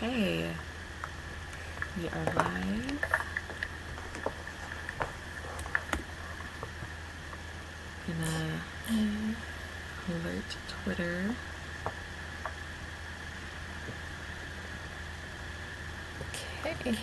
Okay, we are live. Gonna alert Twitter. Okay.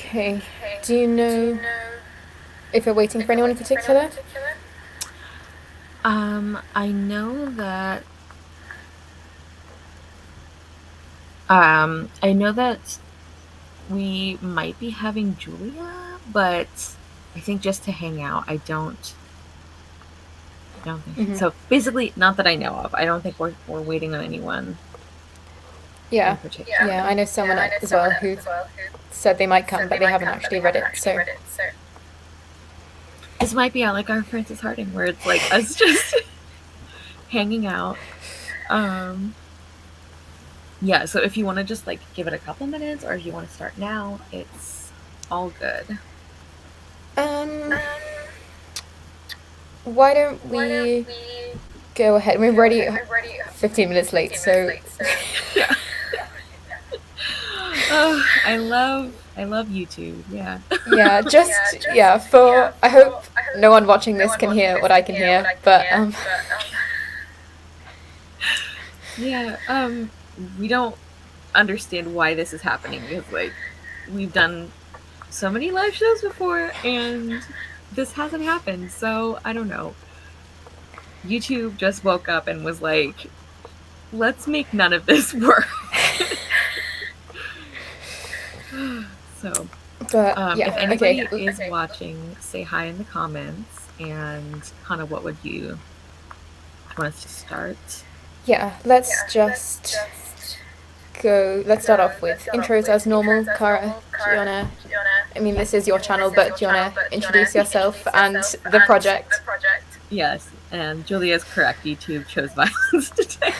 Okay. Do you know if you're waiting for anyone in particular? I know that. I know that we might be having Julia, but I think just to hang out. I don't think so. Basically, not that I know of. I don't think we're waiting on anyone in Yeah. particular. Yeah, I know someone as well who said they might come, but they haven't actually read it, so. This might be like our Francis Harding, where it's like us just hanging out. Yeah, so if you want to just like give it a couple minutes, or if you want to start now, it's all good. Why don't we go ahead? We're already 15 minutes late, so. Yeah. I love YouTube. Yeah. Yeah, I hope no one watching this can hear what I can hear, but, Yeah. We don't understand why this is happening because like we've done so many live shows before and this hasn't happened. So I don't know. YouTube just woke up and was like, let's make none of this work. So yeah, if anybody okay. is watching, say hi in the comments. And Hana, what would you want us to start? Yeah, let's just go. Let's start off with intros as normal. Kara, do you wanna? I mean, this is your channel, but do you wanna introduce yourself and the project? Yes, and Julia is correct. YouTube chose violence today.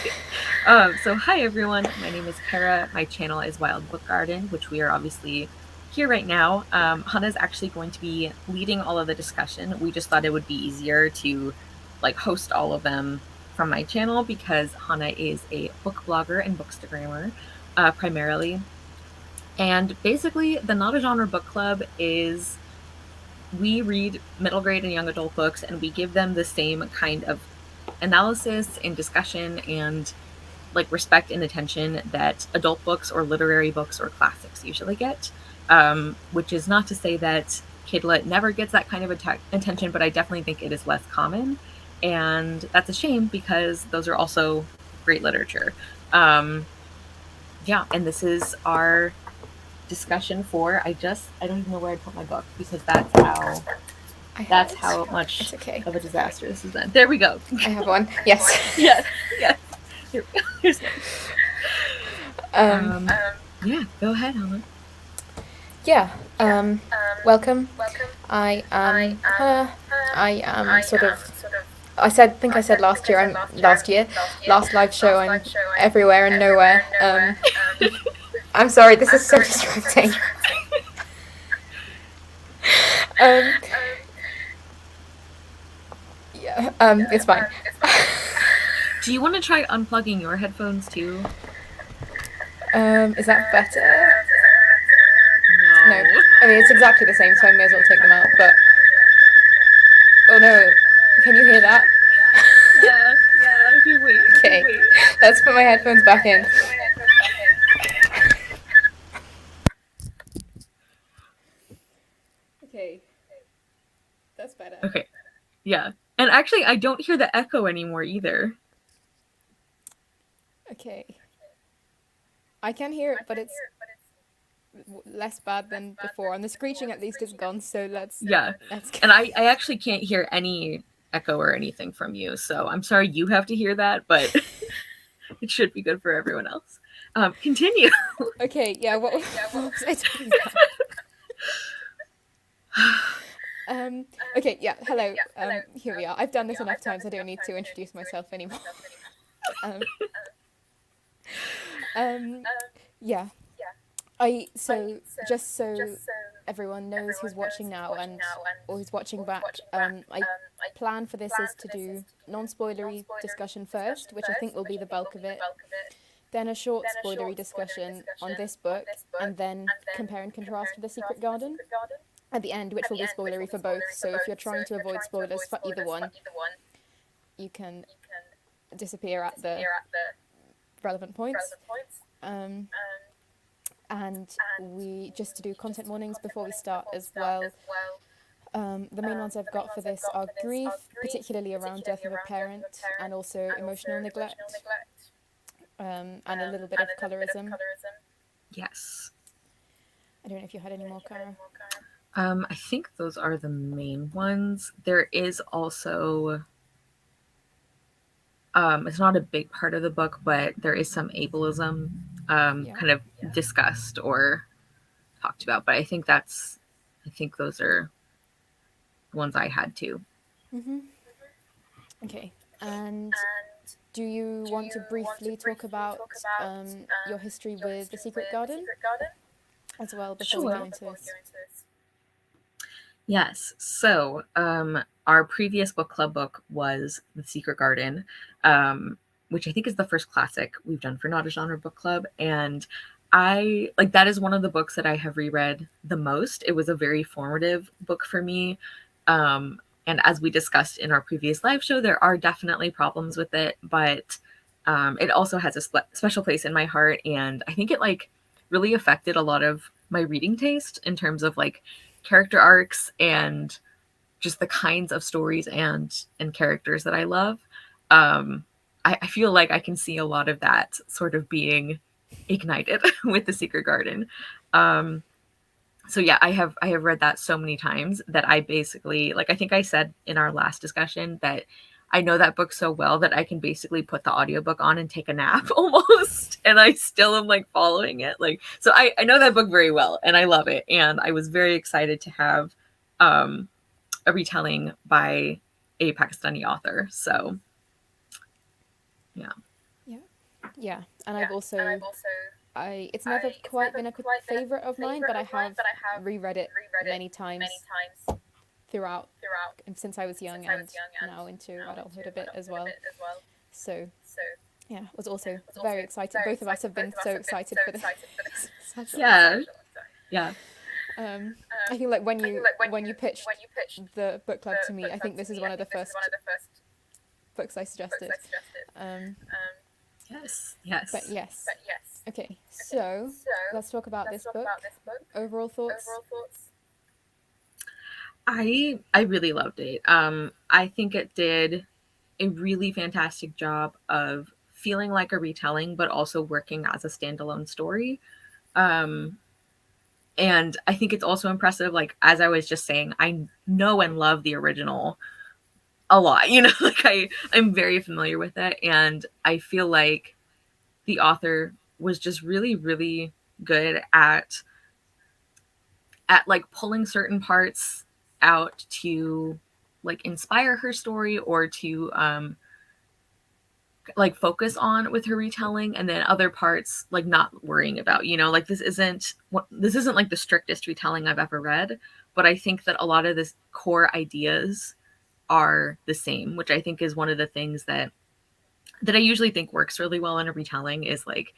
So hi everyone, my name is Kara. My channel is Wild Book Garden, which we are obviously here right now. Hana is actually going to be leading all of the discussion. We just thought it would be easier to like host all of them from my channel because Hana is a book blogger and bookstagrammer primarily. And basically, the Not a Genre Book Club is we read middle grade and young adult books and we give them the same kind of analysis and discussion and like respect and attention that adult books or literary books or classics usually get, which is not to say that kidlit never gets that kind of attention, but I definitely think it is less common, and that's a shame because those are also great literature. Yeah, and this is our discussion for I don't even know where I put my book because that's how much It's okay. of a disaster this has been. There we go. I have one. Yes. Yes. Here we go. Here's yeah, go ahead, Helen. Yeah. Welcome. I am Hannah. I am sort of. I said last year. Last live show. I'm everywhere and nowhere. I'm sorry. This is so distracting. Yeah. It's fine. Do you want to try unplugging your headphones too? Is that better? No. I mean, it's exactly the same, so I may as well take them out. But oh no, can you hear that? Yeah. You wait. Okay, let's put my headphones back in. Okay, that's better. Okay. Yeah. And actually, I don't hear the echo anymore either. Okay. I can hear it, but it's less bad than before. And the screeching at least is gone. So Yeah. let's go. And I actually can't hear any echo or anything from you. So I'm sorry you have to hear that, but it should be good for everyone else. Continue. Okay, yeah. What was I talking about? Okay, yeah. Hello. Here we are. I've done this enough times. I don't need to introduce myself anymore. um, um, yeah. I so just so everyone knows who's watching now and or who's watching back. I plan for this is to do non-spoilery discussion first, which I think will be the bulk of it. Then a short spoilery discussion on this book, and then compare and contrast with The Secret Garden at the end, which will be spoilery for both. So if you're trying to avoid spoilers for either one, you can disappear at the relevant points. Um, and we just to do content warnings before we start as well. The main ones I've got for this are grief, particularly around death of a parent, and also emotional neglect, and a little bit of colorism. Yes. I don't know if you had any more, Cara. I think those are the main ones. There is also it's not a big part of the book, but there is some ableism Yeah. kind of discussed or talked about. But I think those are the ones I had too. Mm-hmm. Okay. And do you want to briefly talk about your history with The Secret Garden as well before we go Sure. into this? Yes. So, our previous book club book was The Secret Garden, which I think is the first classic we've done for Not a Genre Book Club. And I like that is one of the books that I have reread the most. It was a very formative book for me. And as we discussed in our previous live show, there are definitely problems with it, but it also has a special place in my heart. And I think it like really affected a lot of my reading taste in terms of like character arcs and just the kinds of stories and characters that I love. Um, I feel like I can see a lot of that sort of being ignited with the Secret Garden. Um, so yeah, I have read that so many times that I basically like I think I said in our last discussion that I know that book so well that I can basically put the audiobook on and take a nap almost and I still am like following it. Like so I know that book very well and I love it. And I was very excited to have um a retelling by a Pakistani author. So yeah. Yeah. Yeah. And I've also it's never quite been a favorite of mine, but I have reread it many times throughout since I was young and now into adulthood a bit as well. So yeah, was also very excited. Both of us have been so excited for this such a long Yeah. time. Yeah. I feel like when you pitched the book club to me, I think this is one of the first books I suggested. Um, Yes. but Yes. yes, okay. So let's talk about this book. Overall thoughts. I really loved it. I think it did a really fantastic job of feeling like a retelling, but also working as a standalone story. Um, and I think it's also impressive. Like as I was just saying, I know and love the original a lot. You know, like I'm very familiar with it, and I feel like the author was just really good at like pulling certain parts out to like inspire her story or to like focus on with her retelling and then other parts like not worrying about, you know, like this isn't like the strictest retelling I've ever read, but I think that a lot of this core ideas are the same, which I think is one of the things that I usually think works really well in a retelling is like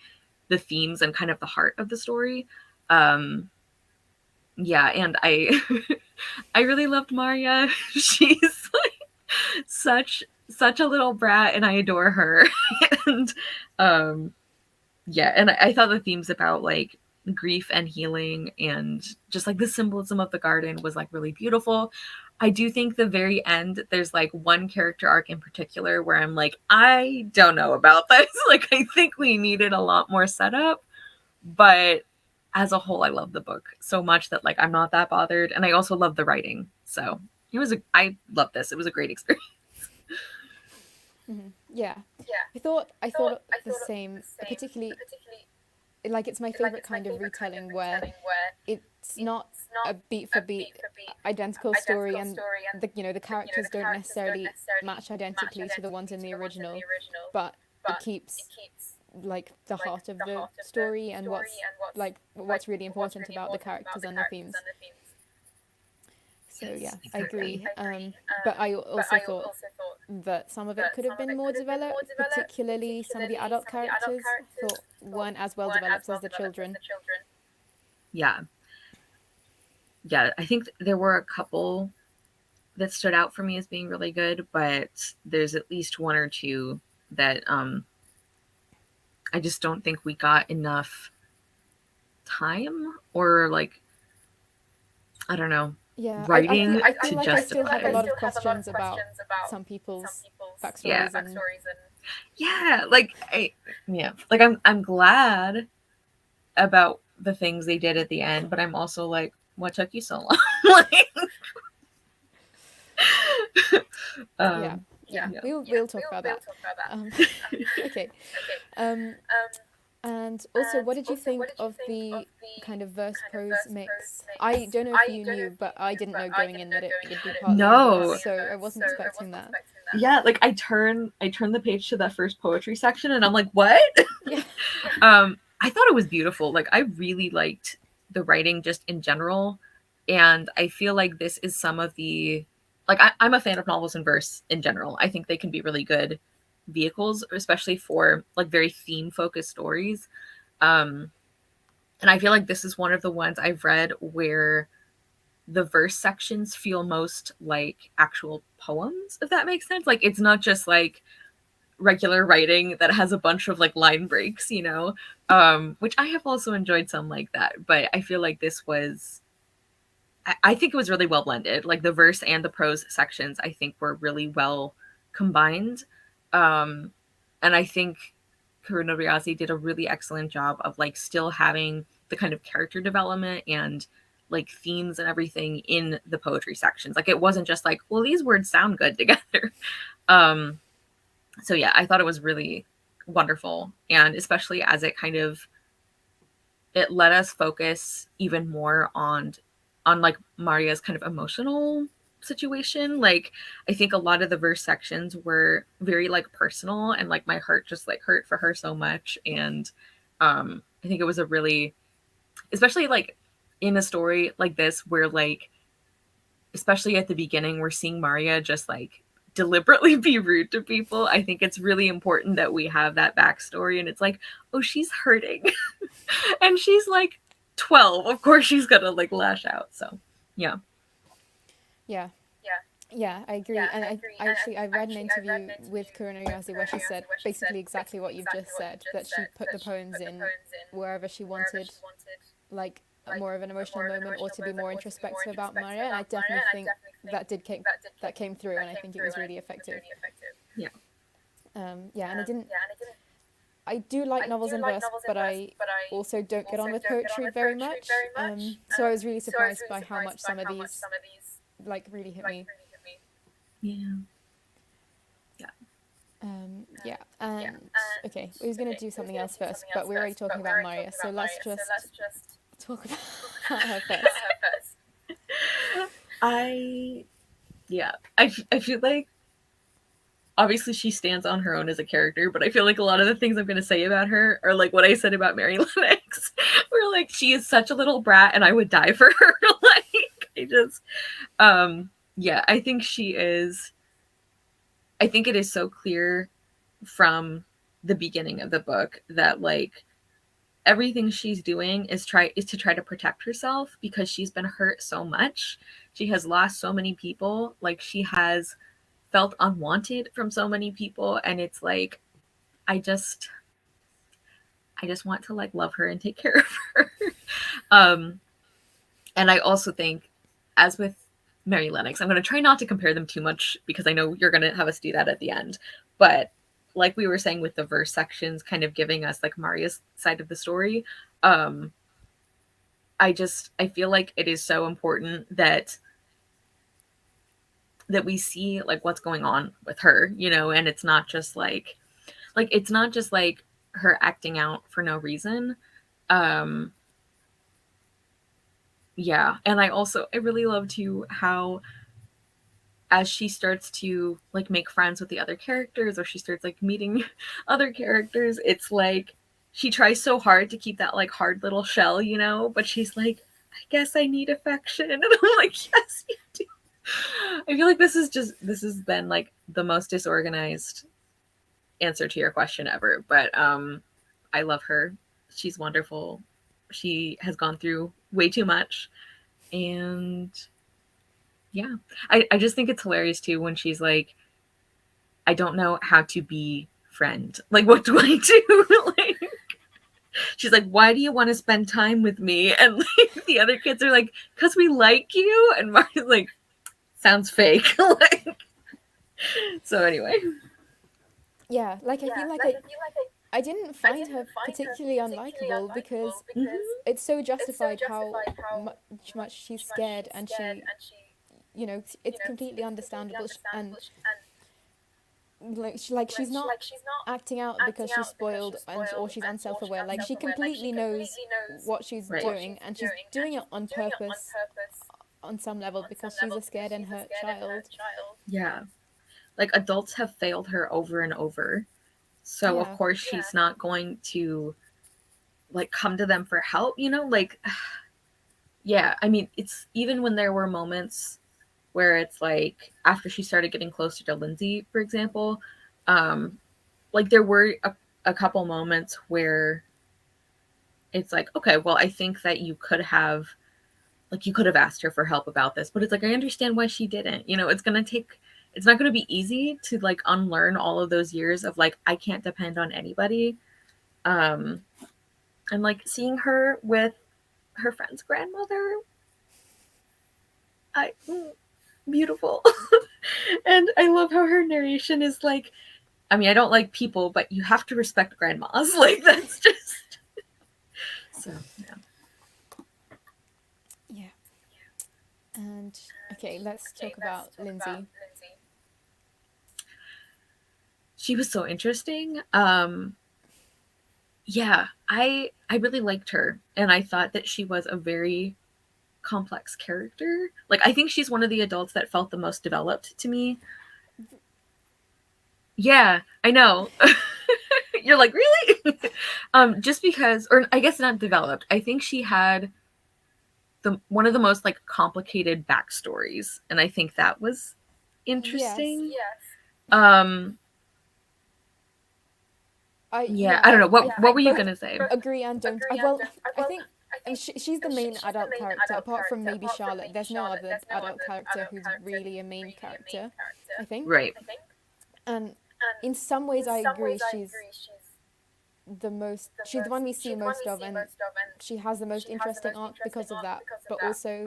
the themes and kind of the heart of the story. um yeah, and I I really loved Maria. She's like such a little brat and I adore her. And um yeah, and I thought the themes about like grief and healing and just like the symbolism of the garden was like really beautiful. I do think the very end there's like one character arc in particular where I'm like I don't know about this. Like I think we needed a lot more setup. But as a whole, I love the book so much that like I'm not that bothered, and I also love the writing. So I love this. It was a great experience. Yeah, I thought the same, particularly like it's my favorite kind of retelling where it's not a beat for beat identical story, and the characters don't necessarily match identically to the ones in the original, but it keeps like the heart of the story and what's really important about the characters and the themes. So yeah, Yes, I exactly. agree. But I also thought that some of it could have been more developed, particularly some of the adult characters I thought weren't as well developed as the children. Yeah, yeah. I think there were a couple that stood out for me as being really good, but there's at least one or two that I just don't think we got enough time or like I don't know Yeah, writing I feel to like I still justify had a it. lot of questions about some people's Yeah, backstories and yeah. Like I'm glad about the things they did at the end, but I'm also like, what took you so long? like, yeah, um, yeah. yeah. We'll talk about that. Um, okay. Um, and also, what did you think of the kind of verse prose mix? I don't know if you knew, but I didn't know going in that it would be partly in verse, No. so I wasn't expecting that. Yeah, like I turn the page to that first poetry section and I'm like, what? Yeah. I thought it was beautiful. Like I really liked the writing just in general. And I feel like this is some of the I'm a fan of novels in verse in general. I think they can be really good vehicles, especially for like very theme focused stories. Um and I feel like this is one of the ones I've read where the verse sections feel most like actual poems, if that makes sense. Like it's not just like regular writing that has a bunch of like line breaks, which I have also enjoyed some like that. But I feel like this was, I think it was really well blended. Like the verse and the prose sections, I think were really well combined. Um, and I think Karuna Riazi did a really excellent job of like still having the kind of character development and like themes and everything in the poetry sections. Like it wasn't just like, well, these words sound good together. um, so yeah, I thought it was really wonderful, and especially as it let us focus even more on like Maria's kind of emotional situation. Like I think a lot of the verse sections were very like personal, and like my heart just like hurt for her so much. And I think it was a really, especially like in a story like this where like especially at the beginning, we're seeing Maria just like deliberately be rude to people. I think it's really important that we have that backstory. And it's like, oh, she's hurting. and she's like 12. Of course, she's going to like lash out. So, yeah. Yeah. Yeah, I agree. And I read an interview with Karuna Riazi where she said basically exactly what you've just said, that she put the poems in wherever she wanted, like more of an emotional moment or to be more introspective about Maria. And I definitely think that came through, and I think it was really effective. Yeah. Yeah, and I do like novels in verse, but I also don't get on with poetry very much. So I was really surprised by how much some of these like really hit me. Yeah. Yeah. Yeah, and okay, we was gonna do something else first, but we're already talking about Maria, so let's just talk about her first. I, yeah. I feel like obviously she stands on her own as a character, but I feel like a lot of the things I'm going to say about her are like what I said about Mary Lennox, where like she is such a little brat and I would die for her. like I just, yeah, I think it is so clear from the beginning of the book that like everything she's doing is to try to protect herself because she's been hurt so much. She has lost so many people. Like she has felt unwanted from so many people, and it's like I just want to like love her and take care of her. um and I also think, as with Mary Lennox, I'm going to try not to compare them too much because I know you're going to have us do that at the end, but like we were saying with the verse sections kind of giving us like Maria's side of the story, um I feel like it is so important that we see like what's going on with her, and it's not just like it's not just like her acting out for no reason. Um yeah, and I really love too how as she starts to like make friends with the other characters or she starts like meeting other characters, it's like she tries so hard to keep that like hard little shell, but she's like, I guess I need affection. And I'm like, yes, you do. I feel like this has been like the most disorganized answer to your question ever. But I love her. She's wonderful. She has gone through way too much. And yeah. I just think it's hilarious too when she's like, I don't know how to be friend. Like, what do I do? Like, she's like, why do you want to spend time with me? And like the other kids are like, because we like you. And Marty's like, sounds fake. Like, so anyway. Yeah, like I feel like I didn't find her particularly unlikable because Mhm. it's so justified how much she's scared, and it's completely understandable, and she's not acting out because she's spoiled and or she's unself-aware. Like, she completely knows what she's Right. doing, and she's doing it on purpose on some level because she's a scared and hurt child. Yeah. Like adults have failed her over and over. So of Yeah. course she's not going to like come to them for help, like yeah, I mean, it's even when there were moments where it's like after she started getting closer to Lindsay, for example, like there were a couple moments where it's like, okay, well, I think that you could have asked her for help about this, but it's like I understand why she didn't. It's not going to be easy to like unlearn all of those years of like I can't depend on anybody. Um and like seeing her with her friend's grandmother, I beautiful. And I love how her narration is like, I mean, I don't like people, but you have to respect grandmas. Like that's just so yeah. Yeah. And okay, let's talk about Lindsay. She was so interesting. Yeah, I really liked her and I thought that she was a very complex character. Like I think she's one of the adults that felt the most developed to me. Yeah, I know. You're like, really? Just because, or I guess not developed. I think she had the one of the most like complicated backstories, and I think that was Yes. interesting. Um, yeah, I don't know. What I were you both gonna say? agree and don't. Well, I think, and she's the main adult character. Apart from maybe Charlotte, there's no other adult character who's really a main character, I think. Right. And in some ways, I agree. She's the one we see most of, and she has the most interesting arc because of that. But also,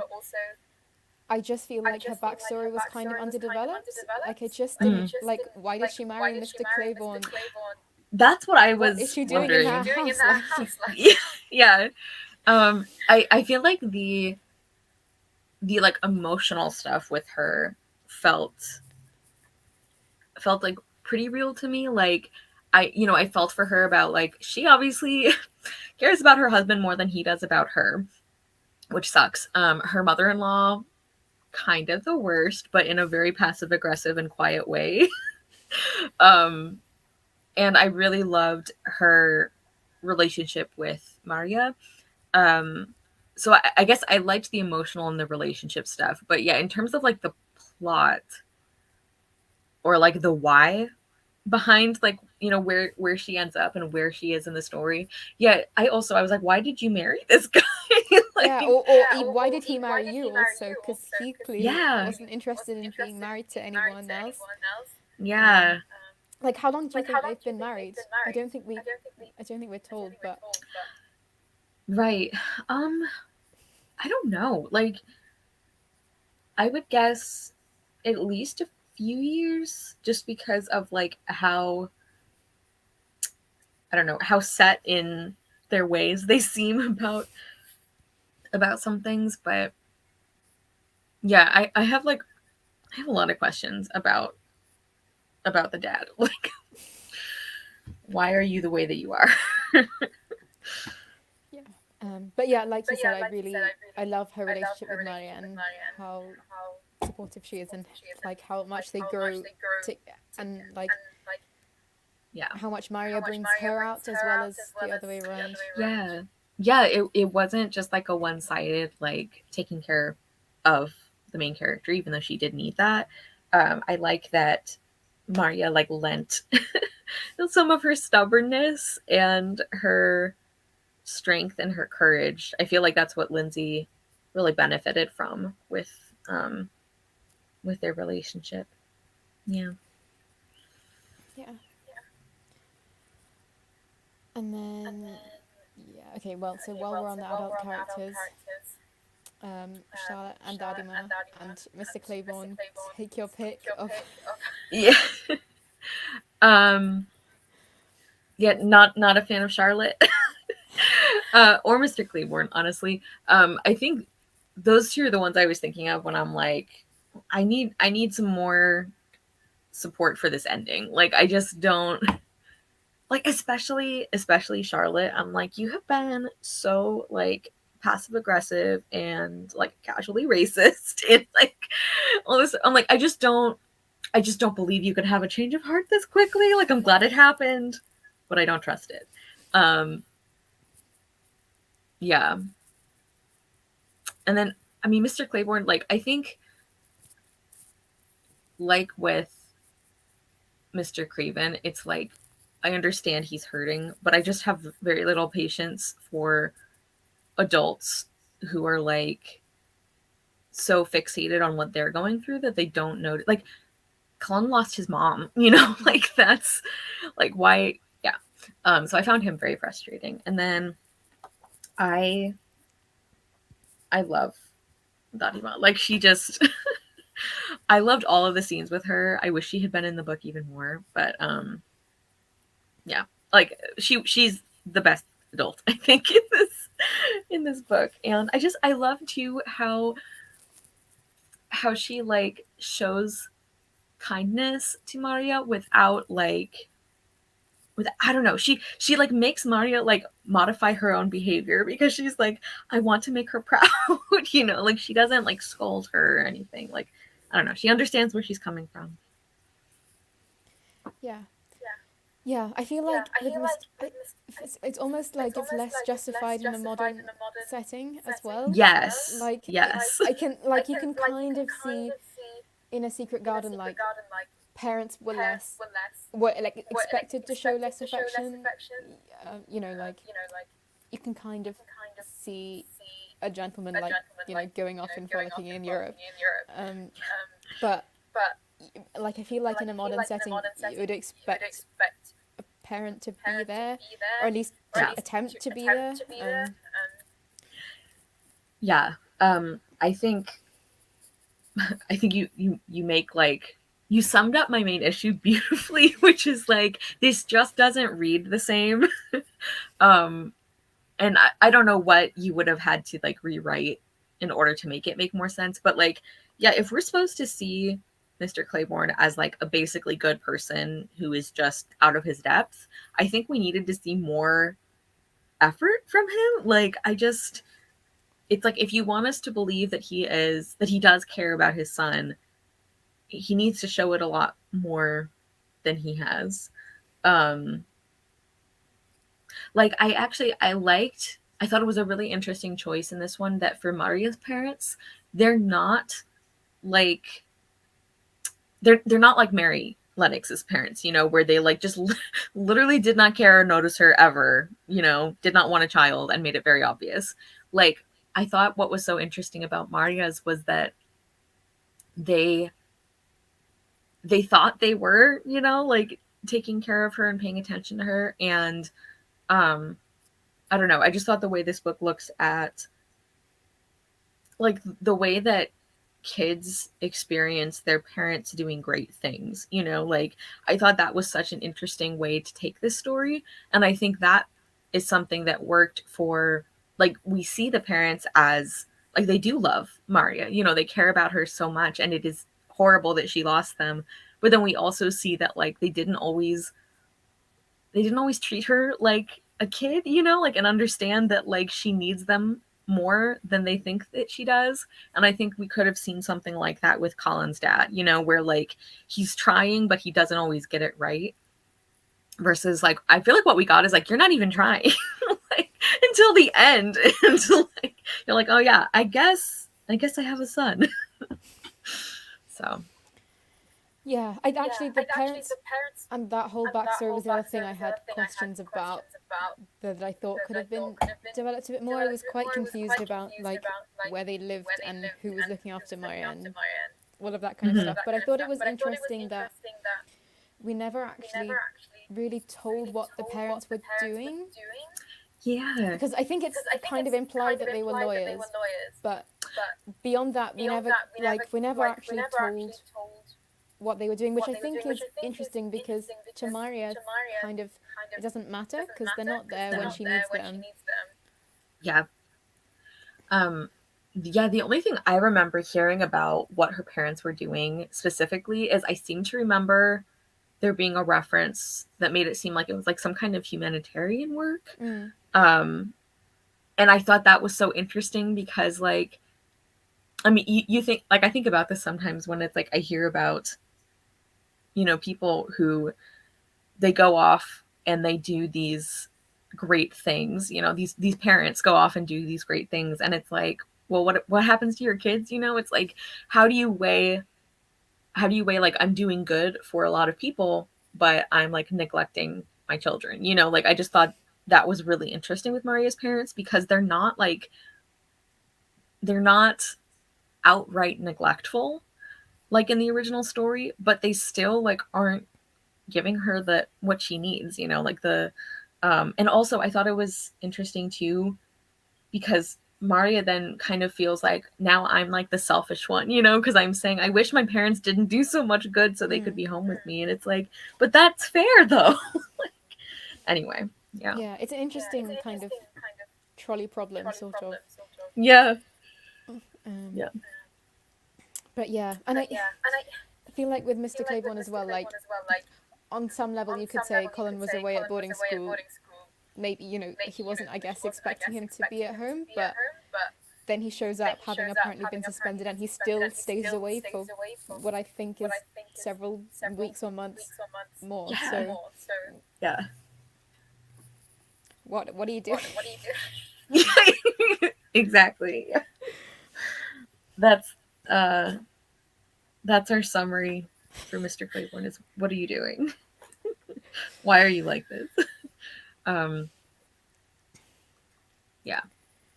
I just feel like her backstory was kind of underdeveloped. Like, I just didn't Mm. like. Why did she marry Mr. Claiborne? That's what I What is was she doing in her wondering. house? Like, Yeah. I feel like the like emotional stuff with her felt like pretty real to me. Like I felt for her about like she obviously cares about her husband more than he does about her, which sucks. Her mother-in-law kind of the worst, but in a very passive aggressive and quiet way. um and I really loved her relationship with Maria. Um so I guess I liked the emotional and the relationship stuff, but yeah, in terms of like the plot or like the why behind like where she ends up and where she is in the story. Yeah, I was like, why did you marry this guy? yeah, Like, why did he marry you also? Because he clearly yeah, wasn't interested in being married to anyone else. Um, yeah, like, how long do you think they've been married? I don't think we're told, but right. um I don't know, like I would guess at least a few years just because of like how I don't know, how set in their ways they seem about some things. But yeah, I have like I have a lot of questions about the dad. Like, why are you the way that you are? Yeah. But yeah, like you said, I love her relationship with Maria and how supportive she is, and like how much they grow to, and like Yeah. how much Maria brings her out as well as the other way around. Yeah. Yeah, it wasn't just like a one-sided like taking care of the main character, even though she did need that. I like that Maria like lent some of her stubbornness and her strength and her courage. I feel like that's what Lindsay really benefited from um with their relationship. Yeah. Yeah. And then yeah, okay, well, so while we're on the adult characters, Charlotte and Dadima and Mr. Claiborne, take your pick of. Yeah. um yeah, not a fan of Charlotte. Or Mr. Claiborne, honestly. I think those two are the ones I was thinking of when I'm like, I need some more support for this ending. Like, I just don't like, especially Charlotte. I'm like, you have been so like passive aggressive and like casually racist and like all this. I'm like, I just don't believe you could have a change of heart this quickly. Like, I'm glad it happened, but I don't trust it. Um, yeah. And then, I mean, Mr. Claiborne, like, I think, like with Mr. Craven, it's like, I understand he's hurting, but I just have very little patience for adults who are like so fixated on what they're going through that they don't know. Like, Cullen lost his mom, like that's like why, yeah. So I found him very frustrating. And then I I love Dadima. Like, she just I loved all of the scenes with her. I wish she had been in the book even more, but yeah. Like, she's the best adult, I think, in this book. And I love too how she like shows kindness to Maria without like with I don't know. She like makes Maria like modify her own behavior because she's like, I want to make her proud, like she doesn't like scold her or anything. Like, I don't know. She understands where she's coming from. Yeah. Yeah, I feel like with it's almost like it's less justified in a modern setting as well. Yes. Like Yes. I can like you can kind of see in a secret garden like parents were like expected to show less affection. Like you can kind of see a gentleman like going off and frolicking in Europe, um, but like I feel like in a modern setting you would expect a parent to be there, or at least to Yeah. attempt to be there. Yeah. I think you make like you summed up my main issue beautifully, which is like this just doesn't read the same. um and I don't know what you would have had to like rewrite in order to make it make more sense, but like, yeah, if we're supposed to see Mr. Claiborne as like a basically good person who is just out of his depth, I think we needed to see more effort from him. Like, it's like, if you want us to believe that he does care about his son, he needs to show it a lot more than he has. um like, I thought it was a really interesting choice in this one that for Maria's parents, they're not like they're not like Mary Lennox's parents, where they like just literally did not care or notice her ever, did not want a child and made it very obvious. Like, I thought what was so interesting about Maria's was that they they thought they were, like taking care of her and paying attention to her. And um I don't know, I just thought the way this book looks at like the way that kids experience their parents doing great things. You know, like I thought that was such an interesting way to take this story. And I think that is something that worked for, like, we see the parents as, like, they do love Maria. You know, they care about her so much, and it is horrible that she lost them. But then we also see that, like, they didn't always treat her like a kid, you know, like, and understand that, like, she needs them more than they think that she does. And I think we could have seen something like that with Colin's dad, you know, where, like, he's trying but he doesn't always get it right, versus, like, I feel like what we got is, like, you're not even trying like, until the end. Until, like, you're like, oh yeah, I guess I have a son. So Yeah, I actually the parents and that whole backstory was the other thing I had questions about that I thought could have been developed a bit more. I was quite confused about like where they lived and who was looking after Maria and all of that kind of mhm. stuff. But I thought it was interesting that we never actually really told what the parents were doing Yeah. because I think it's kind of implied that they were lawyers, but beyond that, we never actually told what they were doing, which I think is interesting because to Maria, kind of, it doesn't matter because they're not there when No. she needs them. Yeah. Yeah, the only thing I remember hearing about what her parents were doing specifically is I seem to remember there being a reference that made it seem like it was like some kind of humanitarian work. Mm, Um, and I thought that was so interesting because, like, I mean, you think, like, I think about this sometimes when it's like I hear about, you know, people who they go off and they do these great things. You know, these parents go off and do these great things, and it's like, well, what happens to your kids? You know, it's like, how do you weigh like, I'm doing good for a lot of people, but I'm, like, neglecting my children. You know, like, I just thought that was really interesting with Maria's parents because they're not outright neglectful like in the original story, but they still, like, aren't giving her the what she needs, you know, like the and also I thought it was interesting too because Maria then kind of feels like now I'm like the selfish one, you know, because I'm saying I wish my parents didn't do so much good so they could mm. be home with me. And it's like, but that's fair though. Anyway, yeah. Yeah, it's an interesting kind of trolley problem, sort of. Yeah. Um, Yeah. but yeah, and I feel like with Mr. Claiborne as well, like on some level, you could say Colin was away at boarding school. Maybe, you know, he wasn't, I guess, expecting him to be at home, but then he shows up having apparently been suspended and he still stays away for what I think is several weeks or months more. Yeah. So Yeah. what do you do? Exactly. Yeah. That's uh that's our summary for Mr. Claiborne is, what are you doing? Why are you like this? Um yeah.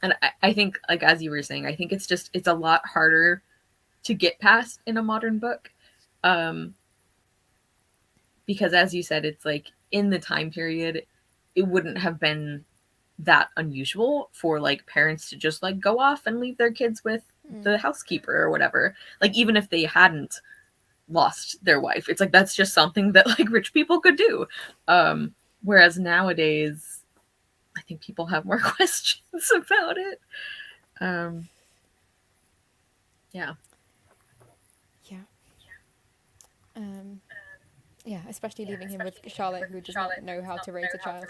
And I think, like, as you were saying, I think it's a lot harder to get past in a modern book. Um because, as you said, it's like in the time period it wouldn't have been that unusual for, like, parents to just, like, go off and leave their kids with Mm, the housekeeper or whatever. Like, even if they hadn't lost their wife, it's like that's just something that, like, rich people could do. Whereas nowadays I think people have more questions about it. um yeah. yeah. Um, yeah, especially leaving him with Charlotte, who does not know how to raise a child.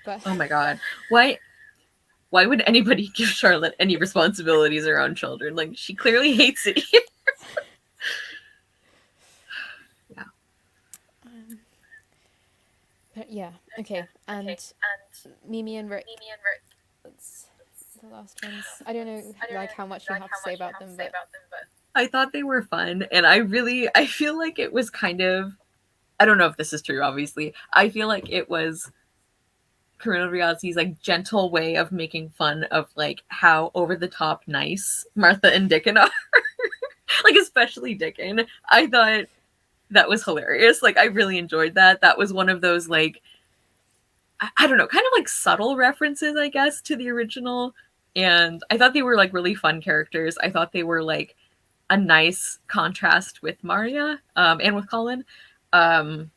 But Oh my god, why would anybody give Charlotte any responsibilities around children? Like, she clearly hates it. Yeah. um, but yeah, okay. And Mimi and Rick, that's the last ones. I don't know like how much you have to say about them, but I thought they were fun, and I feel like it was kind of, I don't know if this is true, obviously. I feel like it was Karuna Riazi's, like, gentle way of making fun of, like, how over the top nice Martha and Dickon are. Like, especially Dickon. I thought that was hilarious. Like, I really enjoyed that. That was one of those, like, I don't know, kind of like subtle references, I guess, to the original. And I thought they were, like, really fun characters. I thought they were, like, a nice contrast with Maria and with Colin. Um,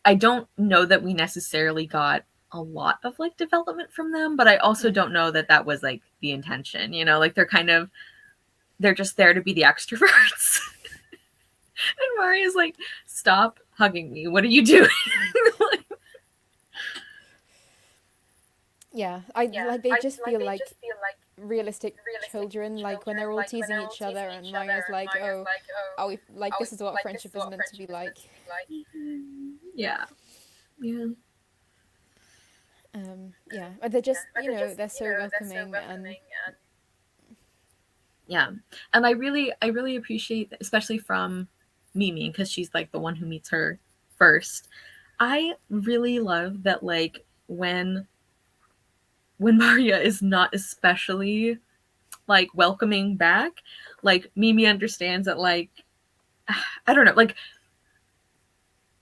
I don't know that we necessarily got a lot of like development from them, but I also don't know that that was like the intention. You know, like they're just there to be the extroverts. And Maria's like, "Stop hugging me. What are you doing?" Yeah, I like they just feel like realistic children, like when they're all teasing each other, and Maria's like, "Oh, are we like this is what friendship is meant to be like." Yeah. Yeah. Yeah, but they're just they're so welcoming and Yeah. And I really appreciate, especially from Mimi, because she's like the one who meets her first. I really love that like when Maria is not especially like welcoming back, like Mimi understands that like I don't know, like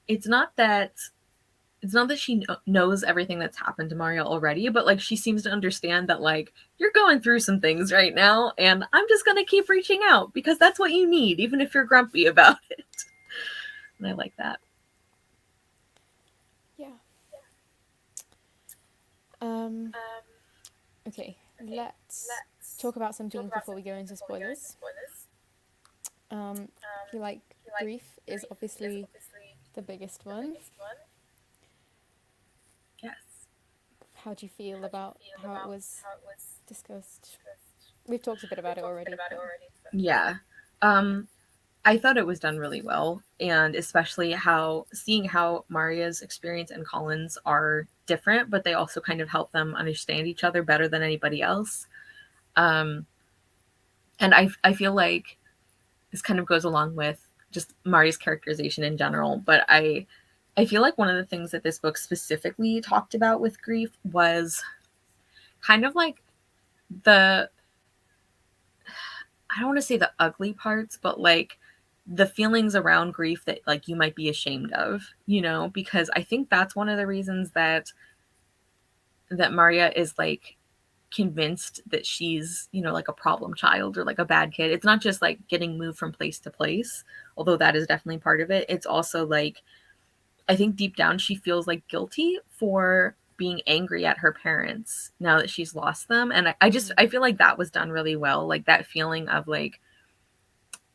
it's not that it's not that she knows everything that's happened to Maria already, but like she seems to understand that like you're going through some things right now, and I'm just gonna keep reaching out because that's what you need, even if you're grumpy about it. And I like that. yeah. Um, okay, let's talk about some themes before we go into spoilers. I feel like grief is obviously the biggest one. Yes. How do you feel about how it was discussed? We've talked a bit about it already, but Yeah. Um, I thought it was done really well, and especially how seeing how Maria's experience and Colin's are different, but they also kind of help them understand each other better than anybody else. Um, and I feel like this kind of goes along with just Maria's characterization in general, but I feel like one of the things that this book specifically talked about with grief was kind of like the I don't want to say the ugly parts, but like the feelings around grief that like you might be ashamed of, because I think that's one of the reasons that Maria is like convinced that she's, like a problem child or like a bad kid. It's not just like getting moved from place to place, although that is definitely part of it. It's also like I think deep down she feels like guilty for being angry at her parents now that she's lost them. And I feel like that was done really well. Like that feeling of like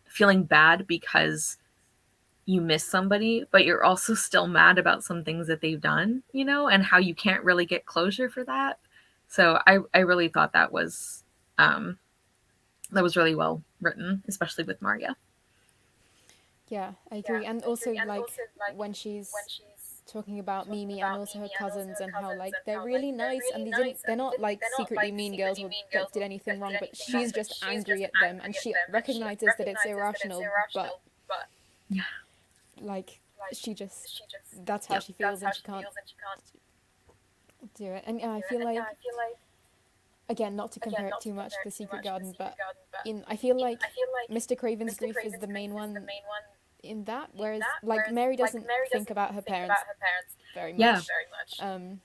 feeling bad because you miss somebody, but you're also still mad about some things that they've done, and how you can't really get closure for that. So I really thought um that was really well written, especially with Maria. yeah, I agree. And also like when she's talking about Mimi and also her cousins and how like they're really nice and they're not like secretly mean girls or that did anything wrong, but she's just angry at them and she recognizes that it's irrational, but Yeah. like she just that's how Yep. she feels and she can't do it. And yeah, I feel like again, not to compare it too much to The Secret Garden, but in I feel like Mr. Craven's grief is the main one in that, whereas like Mary doesn't think about her parents very Yeah. much. Um,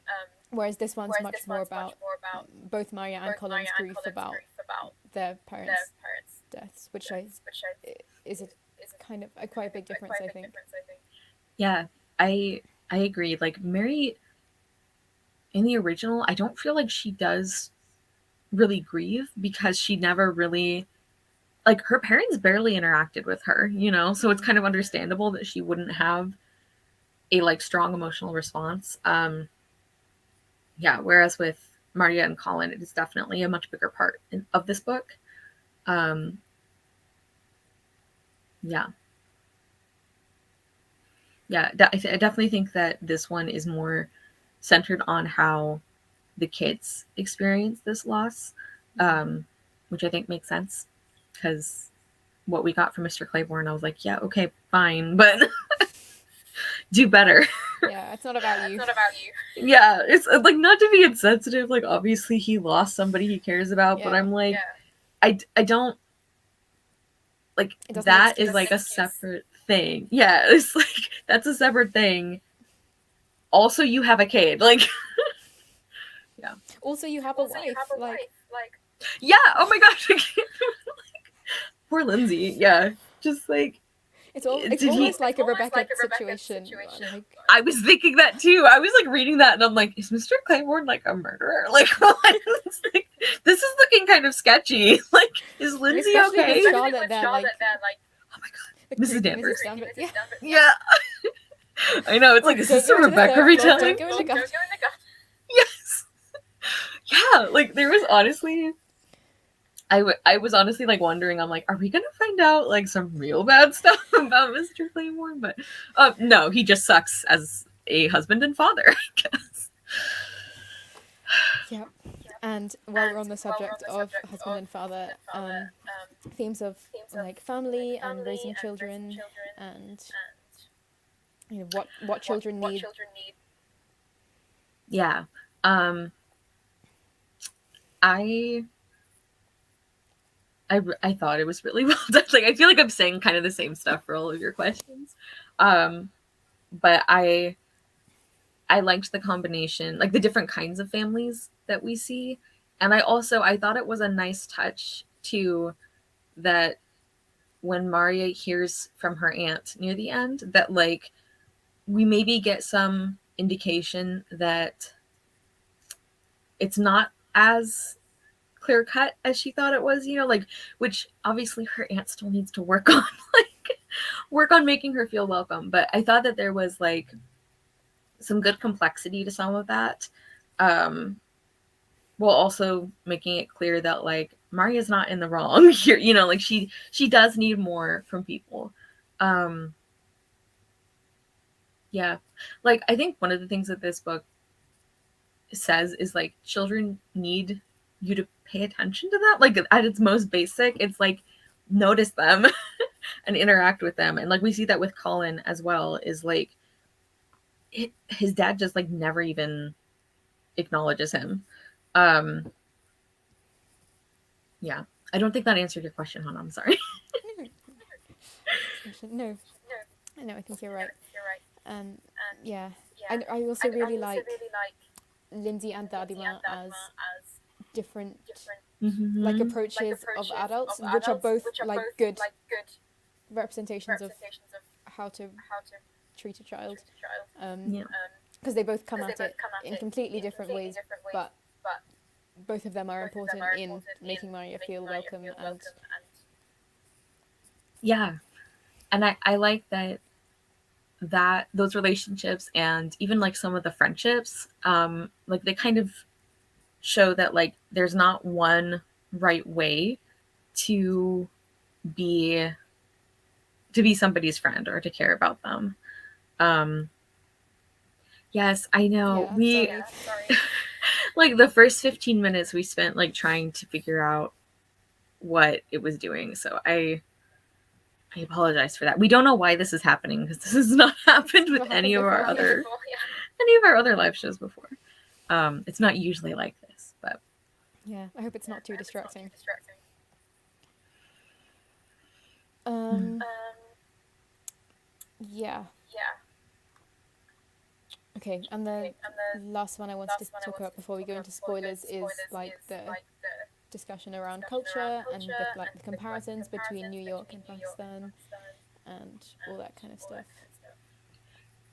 whereas this one's much more about both Maria and Colin's grief about their parents' deaths, which is a kind of quite a big difference, I think. Yeah. I agree. Like Mary in the original, I don't feel like she does really grieve because she never really like her parents barely interacted with her, so it's kind of understandable that she wouldn't have a like strong emotional response. Yeah, whereas with Maria and Colin, it is definitely a much bigger part of this book. Um, yeah, yeah, I definitely think that this one is more centered on how the kids experience this loss, um, which I think makes sense because what we got from Mr. Claiborne, I was like, yeah, okay, fine, but do better. Yeah, it's not about you. Yeah, it's like not to be insensitive. Like obviously he lost somebody he cares about, but Yeah, I'm like, I don't like it doesn't that is excuse. like a separate thing. Yeah, it's like that's a separate thing. Also, you have a kid. Like, yeah, Also, you have a wife. Like, yeah. Oh my gosh, Poor Lindsay. Yeah. Just like, It's did he? almost like a Rebecca situation. Like, I was thinking that too. I was like reading that and I'm like, is Mr. Claiborne like a murderer? Like, what? Like, this is looking kind of sketchy. Like, is Lindsay especially with okay? Charlotte there, like Oh my the god, Mrs. creepy Danvers. Mrs. Danvers. Yeah. Yeah, I know. It's like, Mom, is don't this go a into the Rebecca third floor. retelling? Don't go in the garden. Yes. Yeah, like there was honestly, I was honestly like wondering. I'm like, are we gonna find out like some real bad stuff about Mr. Claiborne? But no, he just sucks as a husband and father, I guess. Yeah. And while we're on the subject of husband and father, themes of like family and raising children, and what children need. Yeah. Um, I I thought it was really well done. Like I feel like I'm saying kind of the same stuff for all of your questions. Um, but I liked the combination, like the different kinds of families that we see. And I thought it was a nice touch too that when Maria hears from her aunt near the end that like we maybe get some indication that it's not as clear cut as she thought it was, like which obviously her aunt still needs to work on like work on making her feel welcome. But I thought that there was like some good complexity to some of that. While also making it clear that like Maria's not in the wrong here, like she does need more from people. Um yeah. Like I think one of the things that this book says is like children need you to pay attention to them. Like at its most basic, it's like notice them and interact with them. And like we see that with Colin as well, is like his dad just like never even acknowledges him. Um yeah. I don't think that answered your question, Hannah. I'm sorry. No, no, I think you're right. Um, yeah, I also really like Lindsay and Dadima as different like Mm-hmm. approaches of adults, which are both like good representations of how to treat a child, Yeah. because they both come at it in completely different ways, but both of them are important in making Maria feel welcome. And Yeah. And I like that those relationships and even like some of the friendships, like they kind of show that like there's not one right way to be somebody's friend or to care about them. Um yes, I know. yeah, We sorry. like the first 15 minutes we spent like trying to figure out what it was doing. So I apologize for that. We don't know why this is happening because this has not happened with Never happened before. Yeah. any of our other live shows before. It's not usually like this, but Yeah, I hope it's not too distracting. mm. Yeah. Okay, and the last one I wanted to talk about before we go into spoilers is like the discussion around culture and the comparisons between New York and Pakistan and all that kind of stuff.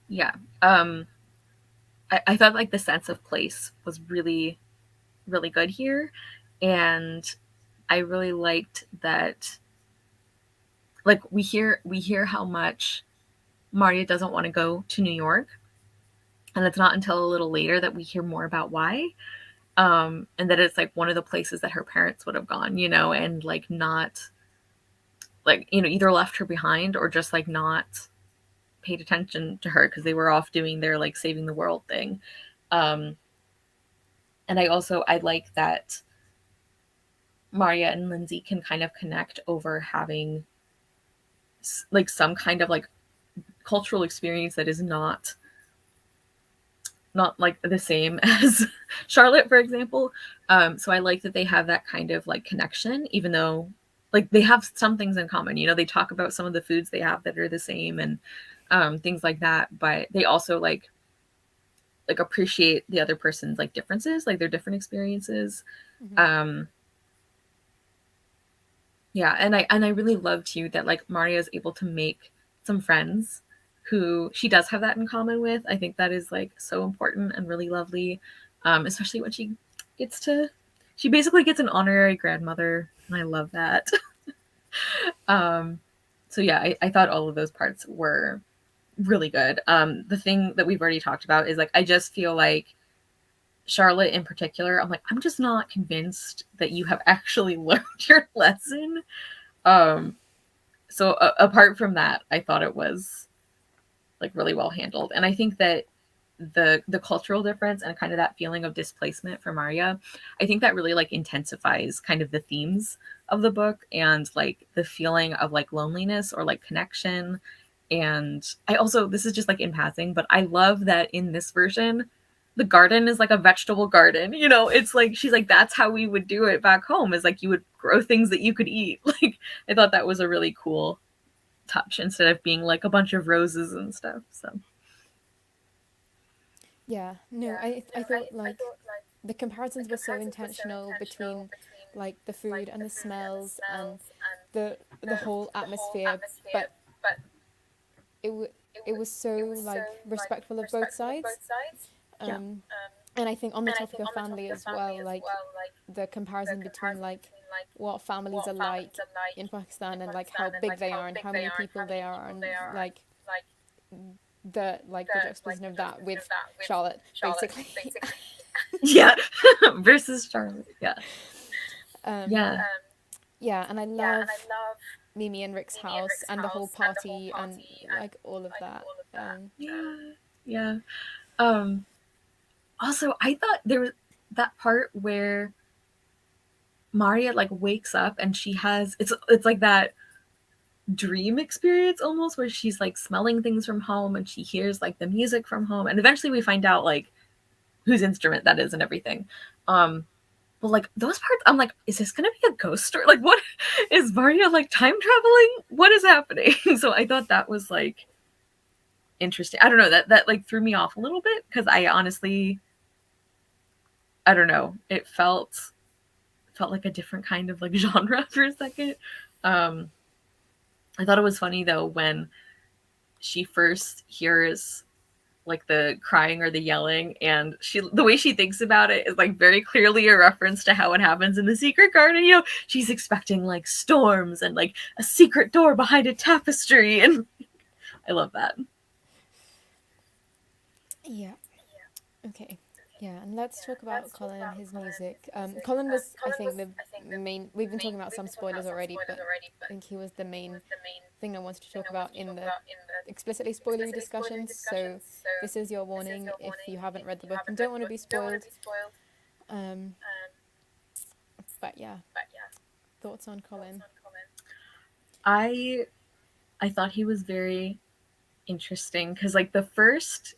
Yeah. I thought like the sense of place was really, really good here. And I really liked that like we hear how much Maria doesn't want to go to New York. And it's not until a little later that we hear more about why. And that it's like one of the places that her parents would have gone, and like not like, either left her behind or just like not paid attention to her because they were off doing their like saving the world thing. Um, and I like that Maria and Lindsay can kind of connect over having like some kind of like cultural experience that is not like the same as Charlotte, for example. So I like that they have that kind of like connection, even though like they have some things in common. They talk about some of the foods they have that are the same and things like that, but they also like appreciate the other person's like differences, like their different experiences. Mm-hmm. Um, Yeah, and I really love too that like Maria is able to make some friends who she does have that in common with. I think that is like so important and really lovely, especially when she gets to she basically gets an honorary grandmother, and I love that. um, so yeah, I thought all of those parts were really good. The thing that we've already talked about is like I just feel like Charlotte in particular, I'm like I'm just not convinced that you have actually learned your lesson. Um, so apart from that, I thought it was like really well handled, and I think that the cultural difference and kind of that feeling of displacement for Maria, I think that really like intensifies kind of the themes of the book and like the feeling of like loneliness or like connection. And I also, this is just like in passing, but I love that in this version the garden is like a vegetable garden, you know, it's like she's like that's how we would do it back home, is like you would grow things that you could eat. Like I thought that was a really cool touch instead of being like a bunch of roses and stuff. So Yeah, no, I thought like the comparisons were so intentional between like the food and the smells and the whole atmosphere, but it w- it was so like respectful of both sides. yeah. Um, and I think on the topic of family as well, like the comparison between like what families are like in Pakistan and like how big they are and how many people they are and like the juxtaposition of that with Charlotte basically. Yeah. Versus Charlotte. Yeah. um, Yeah. yeah, and I love Mimi and Rick's house and the whole party and like all of that. Yeah. Yeah. Um Also I thought there was that part where Maria like wakes up and she has it's like that dream experience almost where she's like smelling things from home and she hears like the music from home, and eventually we find out like whose instrument that is and everything. um but like those parts I'm like, is this gonna be a ghost story? Like what is Maria like time traveling? What is happening? So I thought that was like interesting. I don't know, that like threw me off a little bit because I honestly, I don't know, it felt like a different kind of like genre for a second. um I thought it was funny though when she first hears like the crying or the yelling, and she the way she thinks about it is like very clearly a reference to how it happens in the secret garden, you know, she's expecting like storms and like a secret door behind a tapestry, and I love that. Yeah. Okay. Yeah, and let's talk about Colin and his music. Colin was, I think, the main. We've been talking about some spoilers already, but I think he was the main thing I wanted to talk about in the explicitly spoilery discussions. So this is your warning if you haven't read the book and don't want to be spoiled. Um, but yeah, thoughts on Colin? i I thought he was very interesting because like the first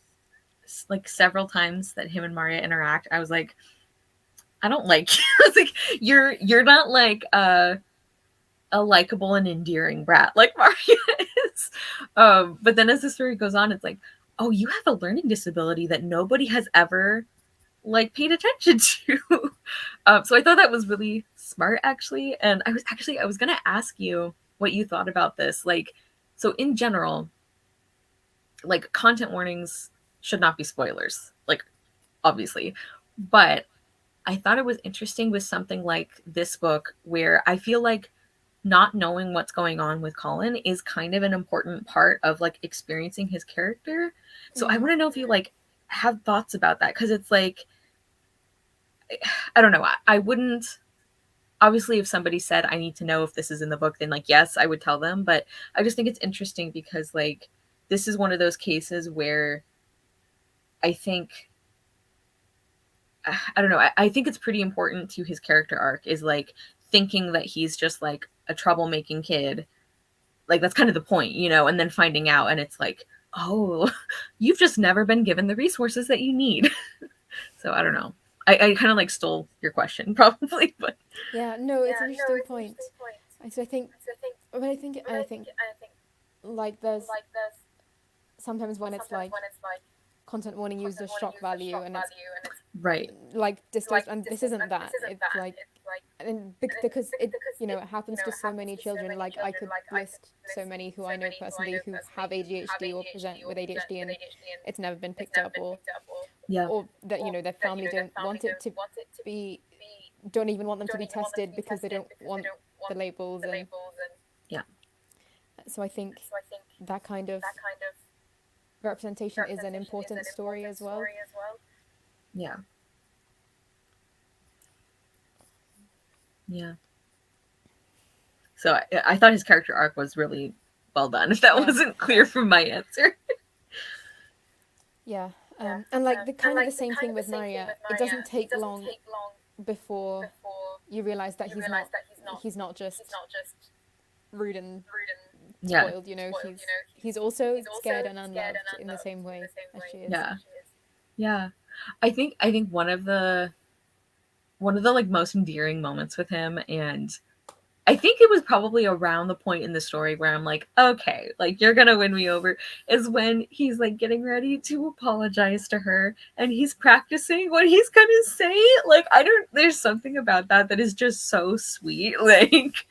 like several times that him and Maria interact, I was like, I don't like you. I was like, you're not like a likable and endearing brat like Maria is. But then as the story goes on, it's like, oh, you have a learning disability that nobody has ever like paid attention to. So I thought that was really smart actually. And I was gonna ask you what you thought about this. Like, so in general, like content warnings should not be spoilers, like obviously. But I thought it was interesting with something like this book where I feel like not knowing what's going on with Colin is kind of an important part of like experiencing his character. So I Mm. want to know if you like have thoughts about that, because it's like I don't know. I wouldn't, obviously if somebody said I need to know if this is in the book, then like yes, I would tell them, but I just think it's interesting because like this is one of those cases where I think I don't know. I think it's pretty important to his character arc is like thinking that he's just like a troublemaking kid. Like that's kind of the point, you know, and then finding out and it's like, oh, you've just never been given the resources that you need. So I don't know. I kind of like stole your question probably, but Yeah, no, it's an interesting point. So I think, but I think like there's sometimes when it's like content warning used as shock value and it's right. like distilled, and this isn't that. It's like and because it it happens to so many children. Like I could list so many who I know personally who have ADHD or present with ADHD, and it's never been picked up, Yeah. or that their family don't want it to be, don't even want them to be tested because they don't want the labels. And Yeah. so I think that kind of representation is an important story as well. Yeah. Yeah. So I thought his character arc was really well done. If that Yeah, wasn't clear from my answer. yeah. And like the kind of the same thing with Maria. It doesn't take long before you realize that he's not just rude and Yeah. spoiled. He's also scared and unloved in the same way as she is. Yeah. Yeah. I think one of the like most endearing moments with him, and I think it was probably around the point in the story where I'm like, okay, like you're gonna win me over, is when he's like getting ready to apologize to her and he's practicing what he's gonna say. Like, I don't, there's something about that is just so sweet. Like,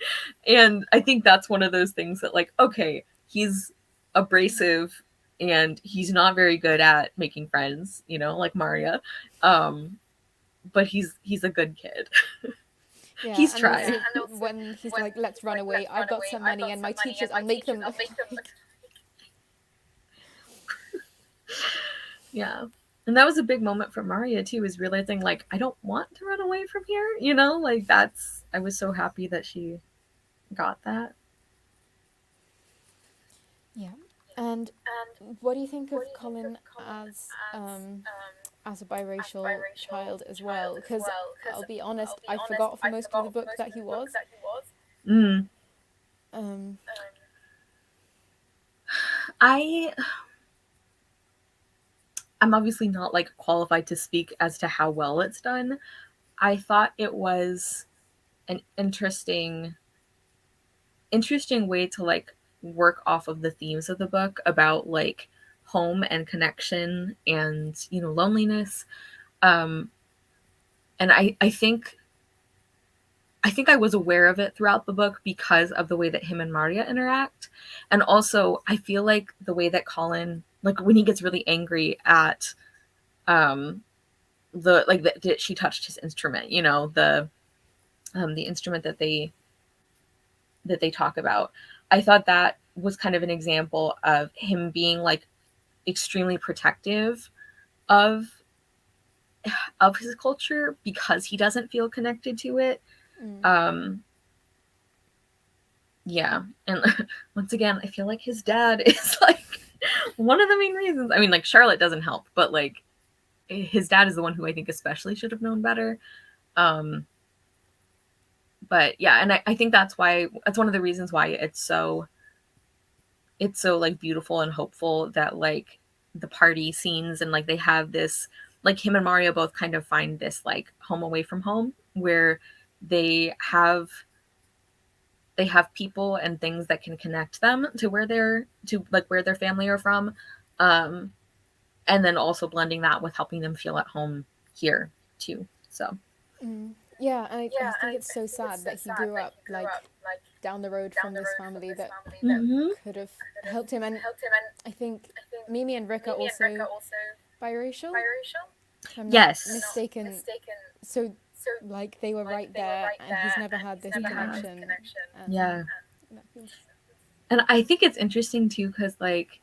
and I think that's one of those things that, like, okay, he's abrasive and he's not very good at making friends, like Maria. Um, but he's a good kid. Yeah, He's and tried. also when he's like, "Let's run away. I've got some money, and my teachers, I'll make them look like." Yeah. And that was a big moment for Maria too, is realizing like I don't want to run away from here, like that's I was so happy that she got that. Yeah. And what do you think of Colin as a biracial child as well? Because I'll be honest, I forgot for most of the book that he was. Mm. Um, I I'm obviously not like qualified to speak as to how well it's done. I thought it was an interesting way to like work off of the themes of the book about like home and connection and loneliness. um and I think I was aware of it throughout the book because of the way that him and Maria interact. And also I feel like the way that Colin, like when he gets really angry at um that she touched his instrument, the instrument that they talk about. I thought that was kind of an example of him being like extremely protective of his culture because he doesn't feel connected to it. mm, Um yeah, and once again, I feel like his dad is like one of the main reasons. I mean, like Charlotte doesn't help, but like his dad is the one who I think especially should have known better. Um but yeah, and I think that's one of the reasons why it's so like beautiful and hopeful that like the party scenes and like they have this, like him and Mario both kind of find this like home away from home where they have they have people and things that can connect them to where their family are from. um and then also blending that with helping them feel at home here too. So yeah, I think it's so sad that he grew up like down the road from this family that mm-hmm. could have helped him. And I think Mimi and Rick are also biracial, if I'm not Yes. mistaken. So, like, they were right there, and he's never had this Yeah. connection, and Yeah. that feels. And I think it's interesting too because like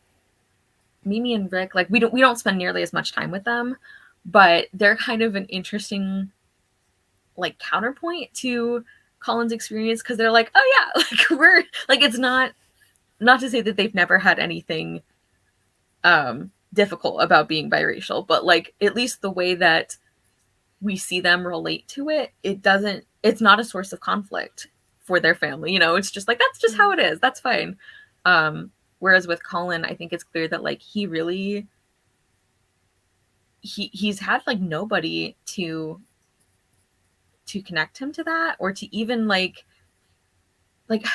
Mimi and Rick, like we don't spend nearly as much time with them, but they're kind of an interesting like counterpoint to Colin's experience because they're like, oh yeah, like we're like it's not to say that they've never had anything difficult about being biracial, but like at least the way that we see them relate to it, it's not a source of conflict for their family. It's just like that's just how Mm, it is. That's fine. Whereas with Colin, I think it's clear that like he's had like nobody to connect him to that, or to even like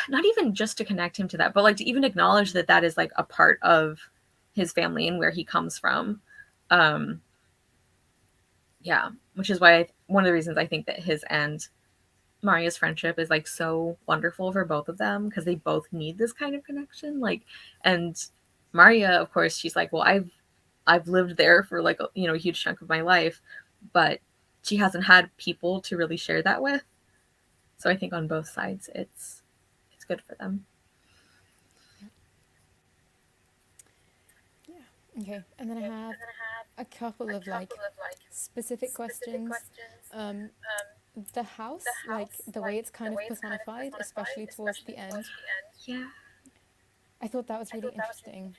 not even just to connect him to that, but like to even acknowledge that that is like a part of his family and where he comes from. um yeah, which is why one of the reasons I think that his end Maria's friendship is like so wonderful for both of them because they both need this kind of connection. Like, and Maria, of course, she's like, well, I've lived there for like a huge chunk of my life, but she hasn't had people to really share that with. So I think on both sides, it's good for them. Yeah. Okay. And then I have a couple of like specific questions. Um, the house, like the way it's kind of personified, especially towards the end, Yeah, I thought that was really interesting.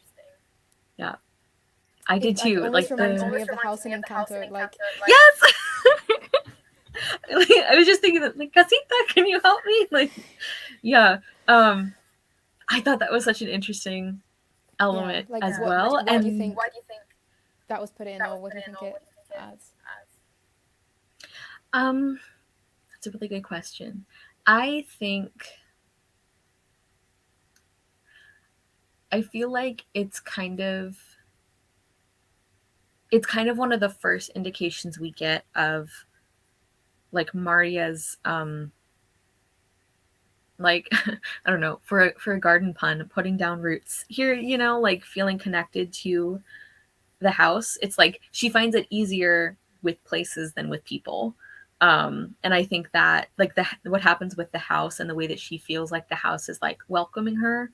yeah, I did It like too. almost Like reminds me the of the house in Encanto. Like, yes. Like, I was just thinking that, like, Casita, can you help me? Like, yeah. Um, I thought that was such an interesting yeah, element like as well. why do you And think that was put in, or what do you think it adds? that's a really good question. I think I feel like it's kind of one of the first indications we get of like Maria's like I don't know, for a garden pun, putting down roots here, like feeling connected to the house. It's like she finds it easier with places than with people. And I think that like the what happens with the house and the way that she feels like the house is like welcoming her.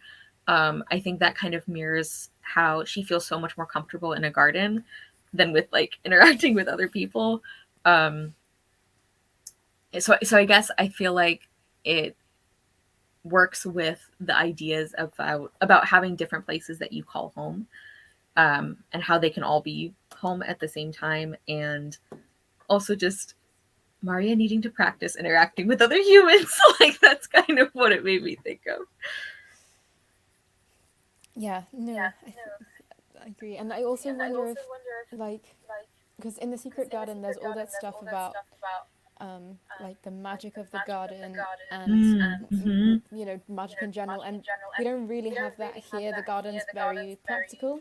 I think that kind of mirrors how she feels so much more comfortable in a garden than with like interacting with other people. Um, so I guess I feel like it works with the ideas about having different places that you call home, and how they can all be home at the same time, and also just Maria needing to practice interacting with other humans. Like that's kind of what it made me think of. Yeah, no, I agree. And I also wonder if, like, because in the Secret Garden, there's all that stuff about, like the magic of the garden and, Mm-hmm. magic in general. And we don't really have that here. The garden's very practical.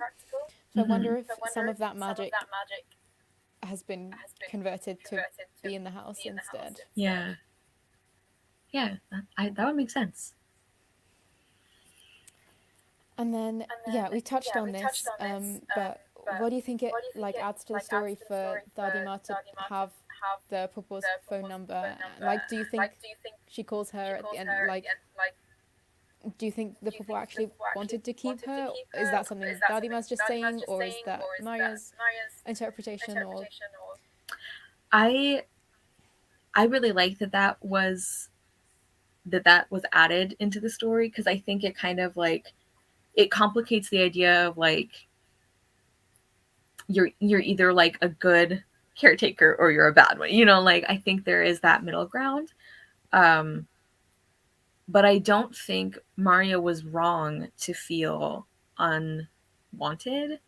So I Mm-hmm. wonder if some of that magic has been converted to be in the house instead. Yeah, yeah, that would make sense. And then, yeah, we touched on this, but what do you think it like adds to the story for Dadima to have the Popo's phone number? Like, do you think she calls her at the end? Like, do you think the Popo actually wanted to keep her? Is that something Dadima's just saying, or is that Maria's interpretation? Or I I really like that was added into the story because I think it kind of like it complicates the idea of like you're either like a good caretaker or you're a bad one. Like I think there is that middle ground. Um but I don't think Maria was wrong to feel unwanted.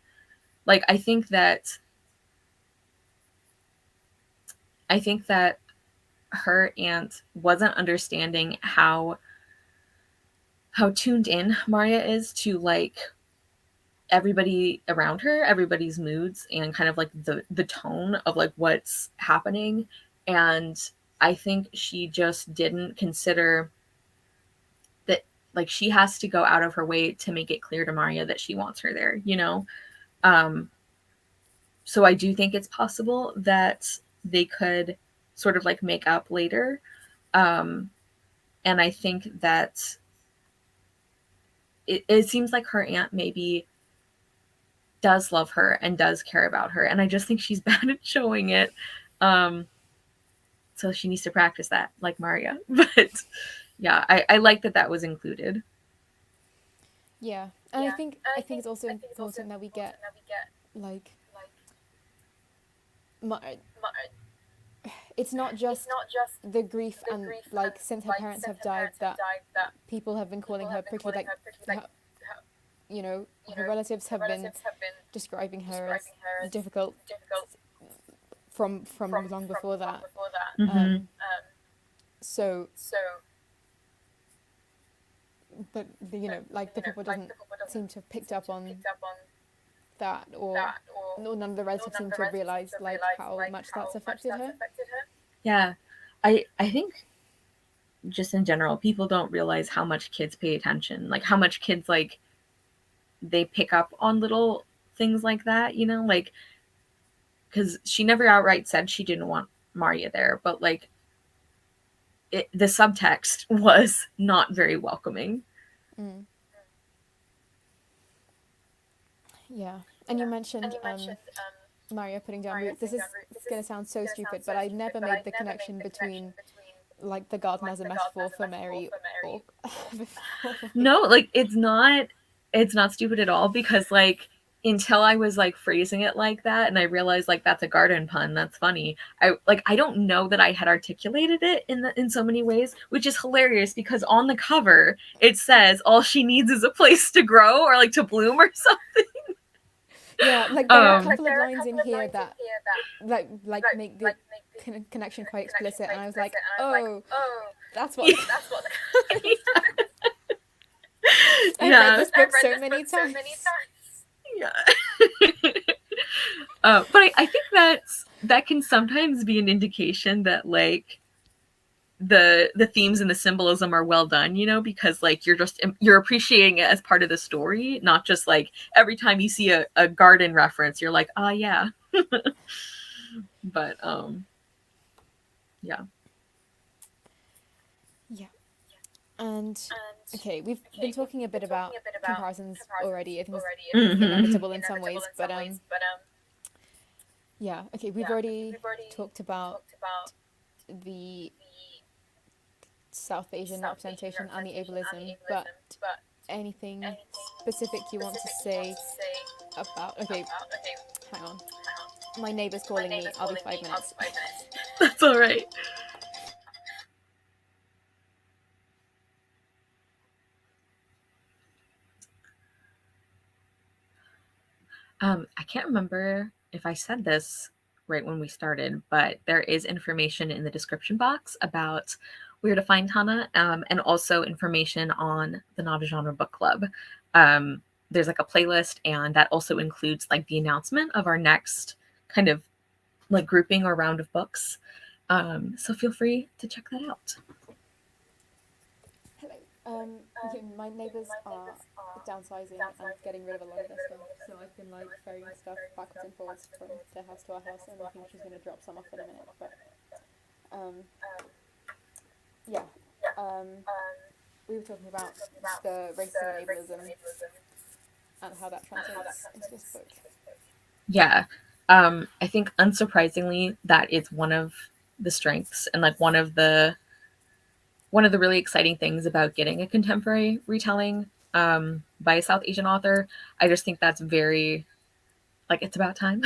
Like I think that her aunt wasn't understanding how tuned in Maria is to like everybody around her, everybody's moods, and kind of like the tone of like what's happening. And I think she just didn't consider that like she has to go out of her way to make it clear to Maria that she wants her there. Um so I do think it's possible that they could sort of like make up later. Um and I think that it seems like her aunt maybe does love her and does care about her, and I just think she's bad at showing it. Um, so she needs to practice that, like Maria. But yeah, I like that was included. yeah, and I think it's also important that we get like it's not just the grief and like since her parents have died that people have been calling her prickly, like her, her relatives have been describing her as difficult from long before that. Mm-hmm. um so but like the people doesn't seem to have picked up on that, or no, none of the relatives seem to have realized like how much that's affected her. Yeah, I think. just in general, people don't realize how much kids pay attention, like how much kids like they pick up on little things like that, you know, like because she never outright said she didn't want Maria there, but like the subtext was not very welcoming. Mm. Yeah. And you mentioned Mario putting down roots. This is going to sound so stupid, but I never made the connection between like the garden as a metaphor for Mary or before. Like, No, like it's not stupid at all because like until I was like phrasing it like that and I realized like that's a garden pun, that's funny. I don't know that I had articulated it in so many ways, which is hilarious because on the cover it says all she needs is a place to grow or like to bloom or something. yeah, like there are a couple of lines in here that make the connection quite explicit, and I was like, oh, that's what. I've read Yeah. this book so many times. Yeah. But I think that can sometimes be an indication that like the themes and the symbolism are well done, you know, because like you're appreciating it as part of the story, not just like every time you see a garden reference, you're like, oh yeah. But yeah. Yeah, and okay, we've been talking a bit about comparisons already. I think it's Mm-hmm. inevitable in some ways, but yeah, okay, we've already talked about the South Asian representation and the ableism, but anything specific you want to say about? Okay, hang on. My neighbour's calling me. I'll be 5 minutes. That's all right. I can't remember if I said this right when we started, but there is information in the description box about where to find Hana, and also information on the Not a Genre Book Club. There's like a playlist, and that also includes like the announcement of our next kind of like grouping or round of books. So feel free to check that out. Hello. Yeah, my neighbours are downsizing and getting rid of a lot of their stuff, so I've been like ferrying stuff backwards and forwards from their house to our house, and I think she's going to drop some off in a minute. But um, yeah, um, we were talking about the racism and ableism and how that translates into this book. Yeah. I think unsurprisingly that is one of the strengths and like one of the really exciting things about getting a contemporary retelling by a South Asian author. I just think that's very like it's about time.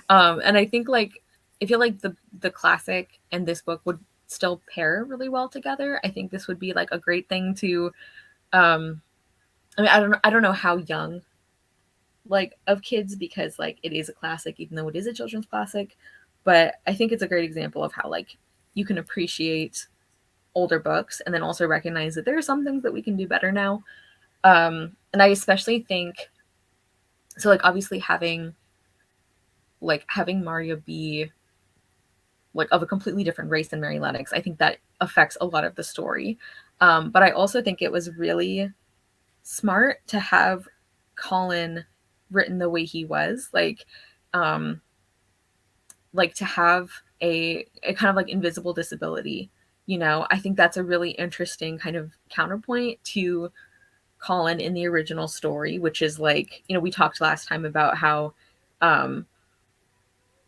And I think like I feel like the classic and this book would still pair really well together. I think this would be like a great thing to um I mean I don't know how young like of kids because like it is a classic even though it is a children's classic, but I think it's a great example of how like you can appreciate older books and then also recognize that there are some things that we can do better now. And I especially think so like obviously having Mario be like of a completely different race than Mary Lennox, I think that affects a lot of the story. But I also think it was really smart to have Colin written the way he was, um, like to have a kind of like invisible disability. You know, I think that's a really interesting kind of counterpoint to Colin in the original story, which is like, you know, we talked last time about how um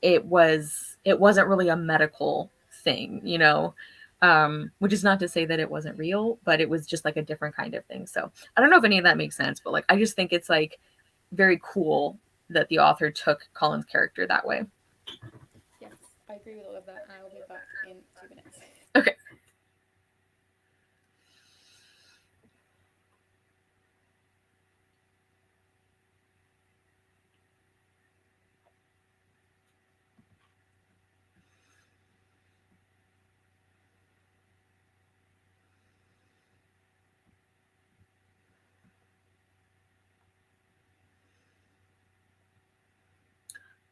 it wasn't really a medical thing, you know. Which is not to say that it wasn't real, but it was just like a different kind of thing. So I don't know if any of that makes sense, but like I just think it's like very cool that the author took Colin's character that way. Yes, I agree with all of that, and I will be back in 2 minutes. Okay.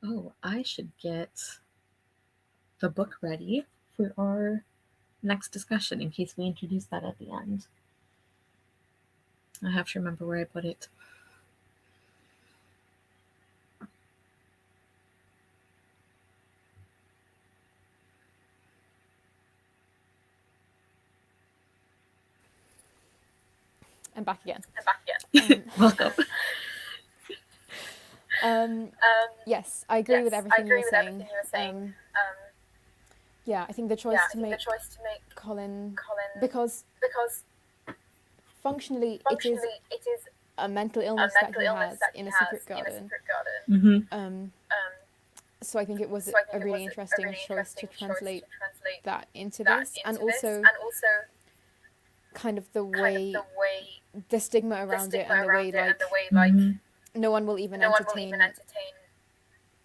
Oh, I should get the book ready for our next discussion in case we introduce that at the end. I have to remember where I put it. I'm back again. Welcome. Yes, I agree with everything you were saying. Yeah, I think the choice to make Colin, because functionally it is a mental illness that he has in a secret garden. Mm-hmm. So I think it was a really interesting choice to translate that into this, and also kind of the way, the stigma around it, and the way like Mm-hmm. no one will even entertain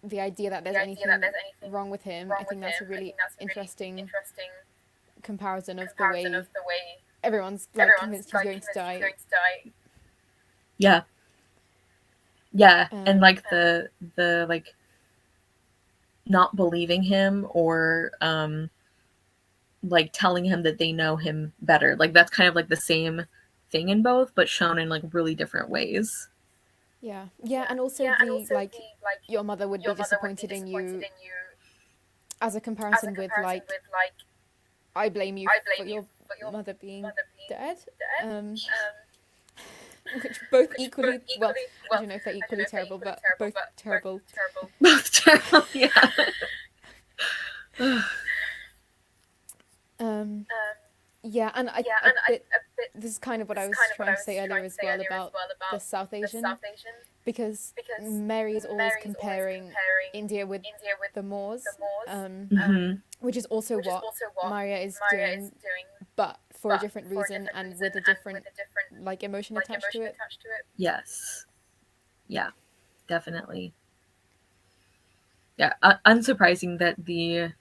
the idea that there's anything wrong with him. I think that's a really interesting comparison of the way everyone's like convinced he's going to die. Yeah. Yeah. And Um, like the like not believing him or like telling him that they know him better. Like that's kind of like the same thing in both, but shown in like really different ways. yeah, and also the like your mother would be disappointed in you as a comparison with like I blame you for your mother being dead. Um, which both equally well, I don't know if they're equally terrible, but both terrible. Both terrible. Yeah. Um, yeah, and a bit. This is kind of what I was trying to say earlier as well about the South Asian, because Mary is always comparing India with the Moors, Mm-hmm. which is also what Maria is doing, but for a different reason and with a different like emotion attached to it. Yes. Yeah, definitely. Yeah, unsurprising that the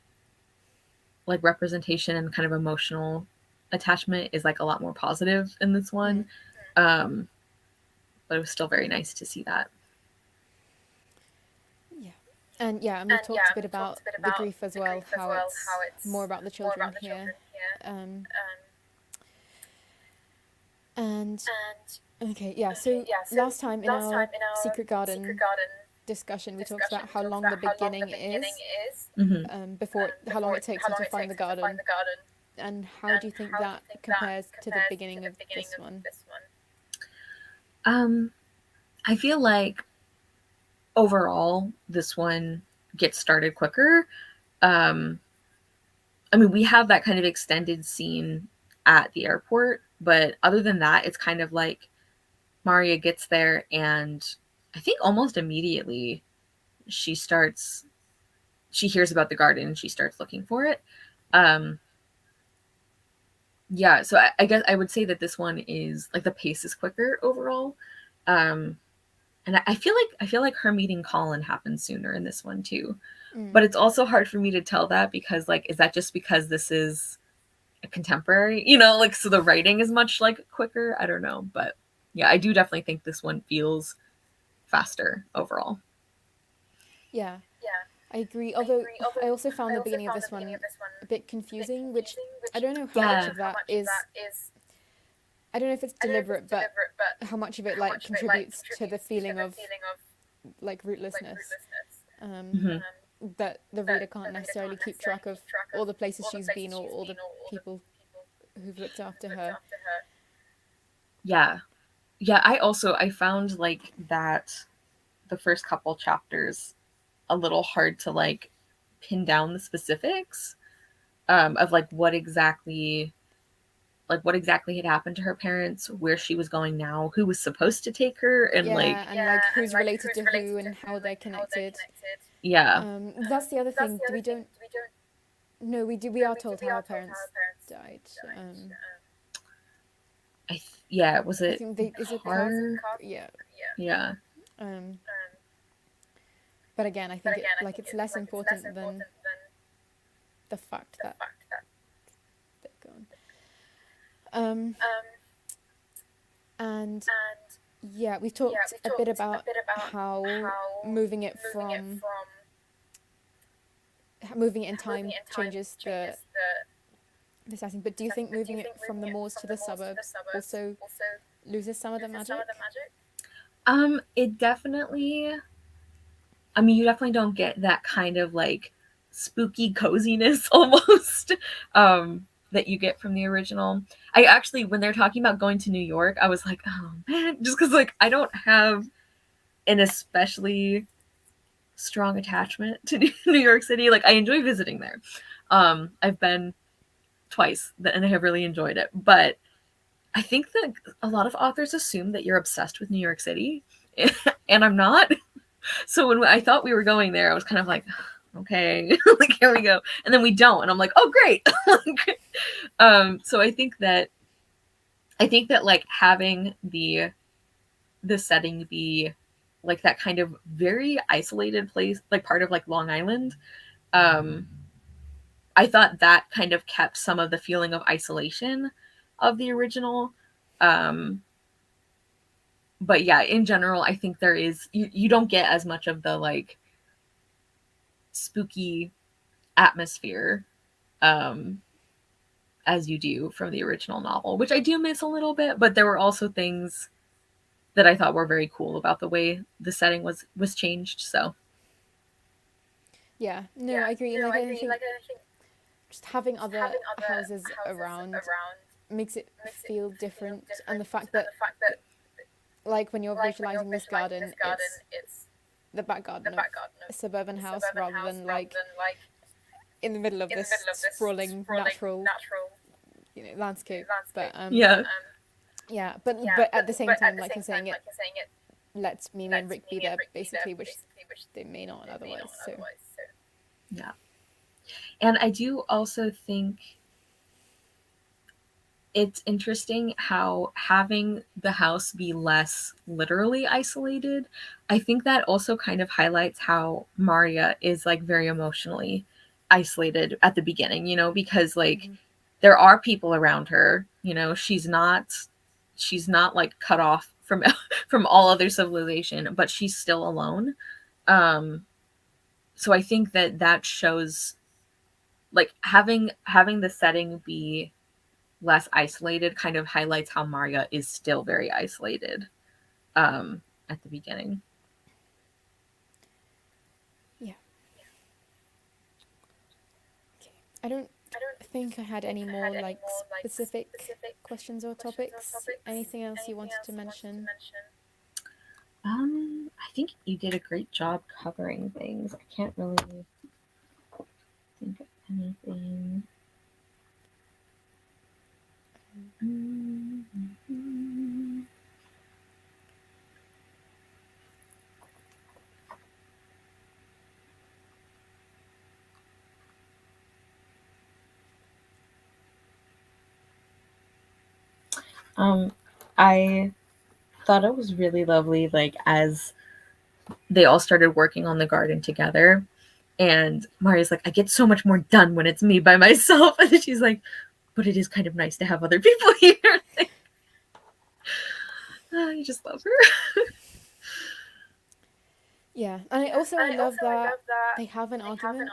like representation and kind of emotional attachment is like a lot more positive in this one. Um, but it was still very nice to see that. Yeah. And we've talked a bit about the grief as well, how it's more about the children here. Um, and okay, yeah, so last time in our Secret Garden discussion, we talked about how long the beginning is, Mm-hmm. before how long it takes her to find the garden. And how do you think that compares to the beginning of this one? Um, I feel like overall this one gets started quicker. Um, I mean, we have that kind of extended scene at the airport, but other than that, it's kind of like Maria gets there, and I think almost immediately she starts. She hears about the garden and she starts looking for it. Um, yeah, so I guess I would say that this one is like the pace is quicker overall. Um, and I feel like her meeting Colin happened sooner in this one too. But it's also hard for me to tell that because like is that just because this is a contemporary, like so the writing is much like quicker? I don't know, but yeah, I do definitely think this one feels faster overall. Yeah, I agree. Although I also found the beginning of this one a bit confusing, which I don't know how much Yeah. of that is. I don't know if it's deliberate, but how much of it like contributes to the feeling of like rootlessness, um, Hmm. that the reader can't necessarily keep track of all the places she's been or all the people who've looked after her. Yeah. Yeah, I found like that the first couple chapters a little hard to like pin down the specifics of like what exactly had happened to her parents, where she was going now, who was supposed to take her, and Yeah, like and like who's related to who and how they're connected. yeah, That's the other thing. We don't. No, we do. We are told how her parents died. yeah, was I it think they is it car. car? Yeah. Yeah. Um, but again, I think it's less important than the fact that they're gone. Um, and yeah, we've talked a bit about how moving it from moving it in time changes the Precisely. But do you think moving it from the malls to the suburbs also loses some of the magic? It definitely, I mean, you definitely don't get that kind of like spooky coziness almost that you get from the original. I actually, when they're talking about going to New York, I was like, oh man, just because like I don't have an especially strong attachment to New York City. Like I enjoy visiting there. I've been twice and I have really enjoyed it. But I think that a lot of authors assume that you're obsessed with New York City, and I'm not. So when I thought we were going there, I was kind of like, okay, like here we go, and then we don't, and I'm like, oh great. So I think that like having the setting be like that kind of very isolated place, like part of like Long Island. Um, I thought that kind of kept some of the feeling of isolation of the original. Um, but yeah, in general, I think there is you don't get as much of the like spooky atmosphere um, as you do from the original novel, which I do miss a little bit. But there were also things that I thought were very cool about the way the setting was changed. So Yeah, no, I agree. Like, I think just having other houses around makes it feel different. And the fact that, like, when you're visualizing this garden, it's the back garden of a suburban house rather than, like, in the middle of this sprawling natural, landscape. But, yeah, yeah, but at the same time, like you're saying, it lets Mimi and Rick be there, basically, which they may not otherwise, so. yeah, and I do also think it's interesting how having the house be less literally isolated, I think that also kind of highlights how Maria is like very emotionally isolated at the beginning, because like Mm-hmm. there are people around her, she's not like cut off from from all other civilization, but she's still alone. Um so I think that shows like having the setting be less isolated kind of highlights how Maria is still very isolated at the beginning. Yeah. Okay. I don't think I had any more, like, specific questions or topics. Anything else you wanted to mention? I think you did a great job covering things. I can't really think of anything. Mm-hmm. I thought it was really lovely, like as they all started working on the garden together. And Maria's like, I get so much more done when it's me by myself. And she's like, but it is kind of nice to have other people here. Like, you just love her. Yeah, and I love that they have an argument,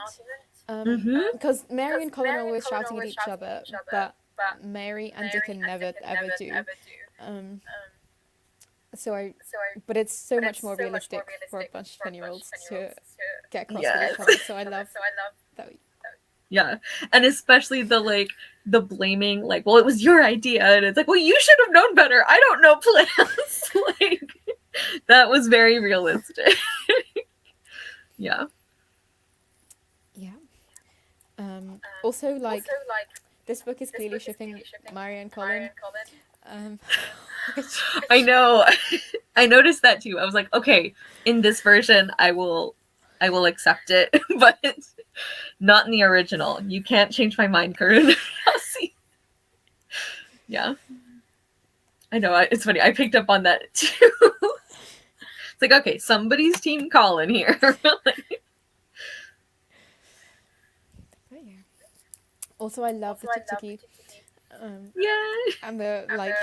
Mm-hmm. because Mary and Colin are always shouting at each other, but Mary and Dickon never ever do. Um, so I, but it's so much more realistic for a bunch of 10-year-olds to get cross with Yes. each other. So I love that. Yeah. And especially the blaming, like, well, it was your idea. And it's like, well, you should have known better. I don't know plants. Like, that was very realistic. Yeah. Yeah. Also, like, this book is clearly shipping Mary and Colin, um, which, I know. I noticed that too. I was like, okay, in this version, I will accept it, but not in the original. You can't change my mind, Karuna. Yeah, I know. It's funny. I picked up on that too. It's like, okay, somebody's team Colin here. but yeah. Also, I love the Tiki, Yeah. and the, like,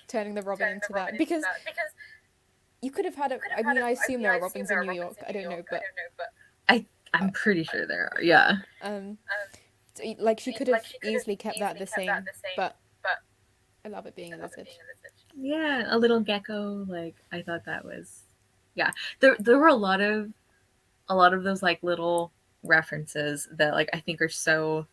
turning the robin into that, because you could have had a. I mean, I assume there are robins in New York. I don't know, but I'm pretty sure there are. Yeah. um, Like she could have easily kept that the same, but I love it being a lizard. Yeah, a little gecko. Like I thought that was, yeah. There were a lot of those like little references that like I think are so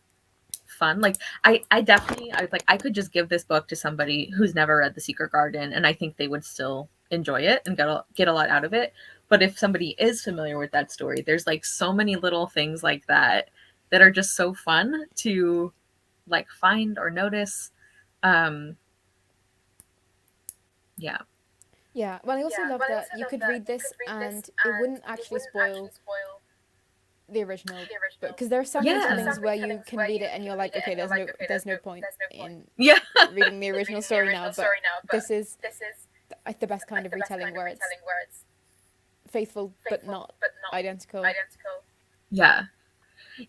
fun. Like I definitely I was like I could just give this book to somebody who's never read The Secret Garden and I think they would still enjoy it and get a lot out of it. But if somebody is familiar with that story, there's like so many little things like that that are just so fun to like find or notice. Um yeah. Yeah, well, I also love that you could read this and it wouldn't actually spoil the original book, because there are some retellings where you can read it and you're like, okay, there's no point in Yeah. reading the original story now, but this is the best kind of retelling where it's faithful but not identical. Yeah.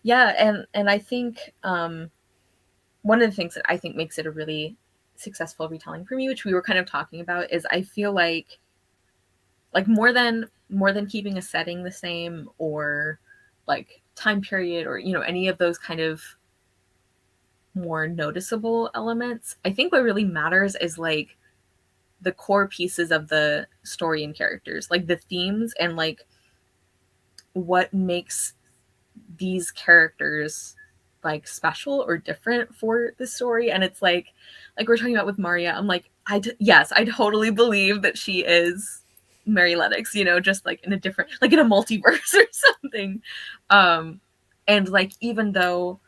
Yeah, and I think one of the things that I think makes it a really successful retelling for me, which we were kind of talking about, is I feel like more than keeping a setting the same or like time period or you know any of those kind of more noticeable elements. I think what really matters is like the core pieces of the story and characters, like the themes and like what makes these characters like special or different for the story. And it's like we're talking about with Maria, I'm like yes, I totally believe that she is Mary Lennox, you know, just like in a different, like in a multiverse or something. And like even though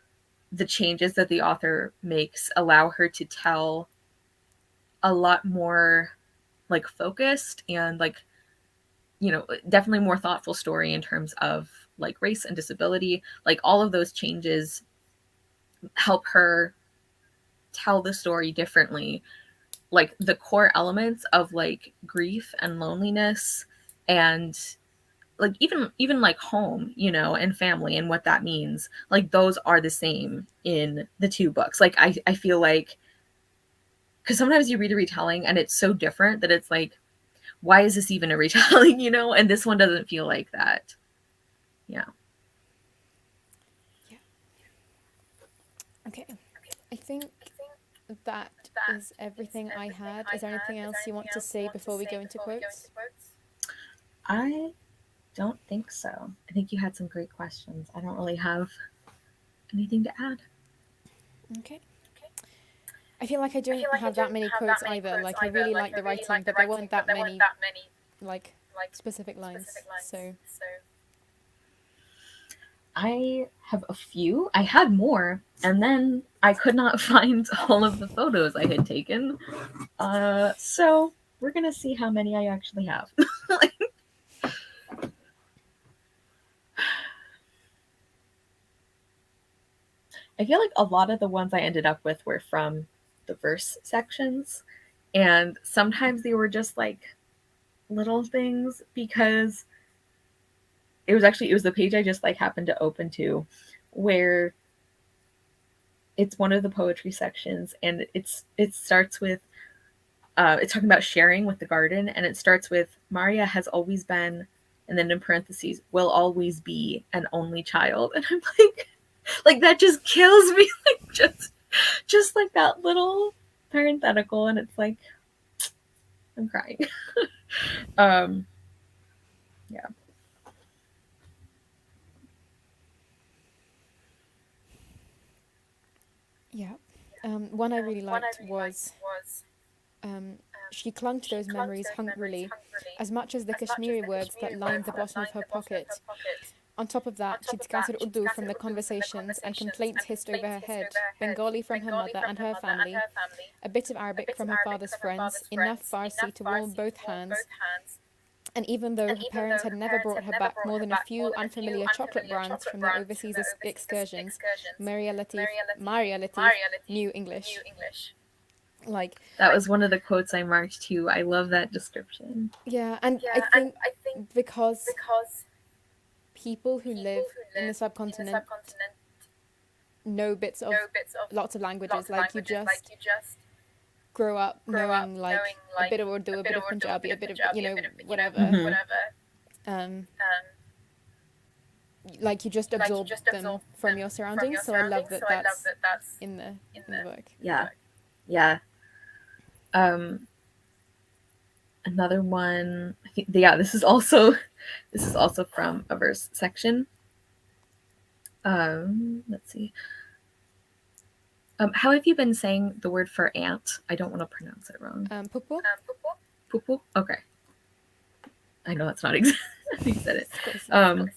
the changes that the author makes allow her to tell a lot more like focused and like you know definitely more thoughtful story in terms of like race and disability, like all of those changes help her tell the story differently, like the core elements of like grief and loneliness and like even like home, you know, and family and what that means, like those are the same in the two books. Like I feel like because sometimes you read a retelling and it's so different that it's like why is this even a retelling, you know, and this one doesn't feel like that. Yeah. Yeah. Okay. I think that is everything I had. Is there anything else you want to say before we go into quotes? I don't think so. I think you had some great questions. I don't really have anything to add. Okay. I feel like I don't have that many quotes either. Like I really like the writing, but there weren't that many like specific lines. So I have a few. I had more, and then I could not find all of the photos I had taken. So we're gonna see how many I actually have. I feel like a lot of the ones I ended up with were from the verse sections, and sometimes they were just like little things because it was the page I just like happened to open to where it's one of the poetry sections and it starts with it's talking about sharing with the garden and it starts with Maria has always been and then in parentheses will always be an only child and I'm like that just kills me like just like that little parenthetical and it's like I'm crying. um yeah. yeah. One I really liked was um, she clung to those memories hungrily, as much as the Kashmiri words that lined the bottom of her pocket. On top of that, she'd scattered Urdu from the conversations and complaints hissed over her head, Bengali from her mother and her family, a bit of Arabic from her father's friends, enough Farsi to warm both hands. And even though her parents had never brought her back more than a few unfamiliar chocolate brands from their overseas excursions, Maria Latif knew English. Like, That was one of the quotes I marked too. I love that description. yeah, and I think because people who live in the subcontinent know bits of lots of languages, like you just grow up knowing like a bit of Urdu, a bit of Punjabi, a bit of, whatever. Mm-hmm. Um, like you just absorb them from your surroundings. So I love that that's in the book. Yeah. Yeah. Um, another one. I think, yeah, this is also from a verse section. Let's see. How have you been saying the word for ant? I don't want to pronounce it wrong. Pupu. Pupu. Okay. I know that's not exactly how you said it. It's close enough. Um,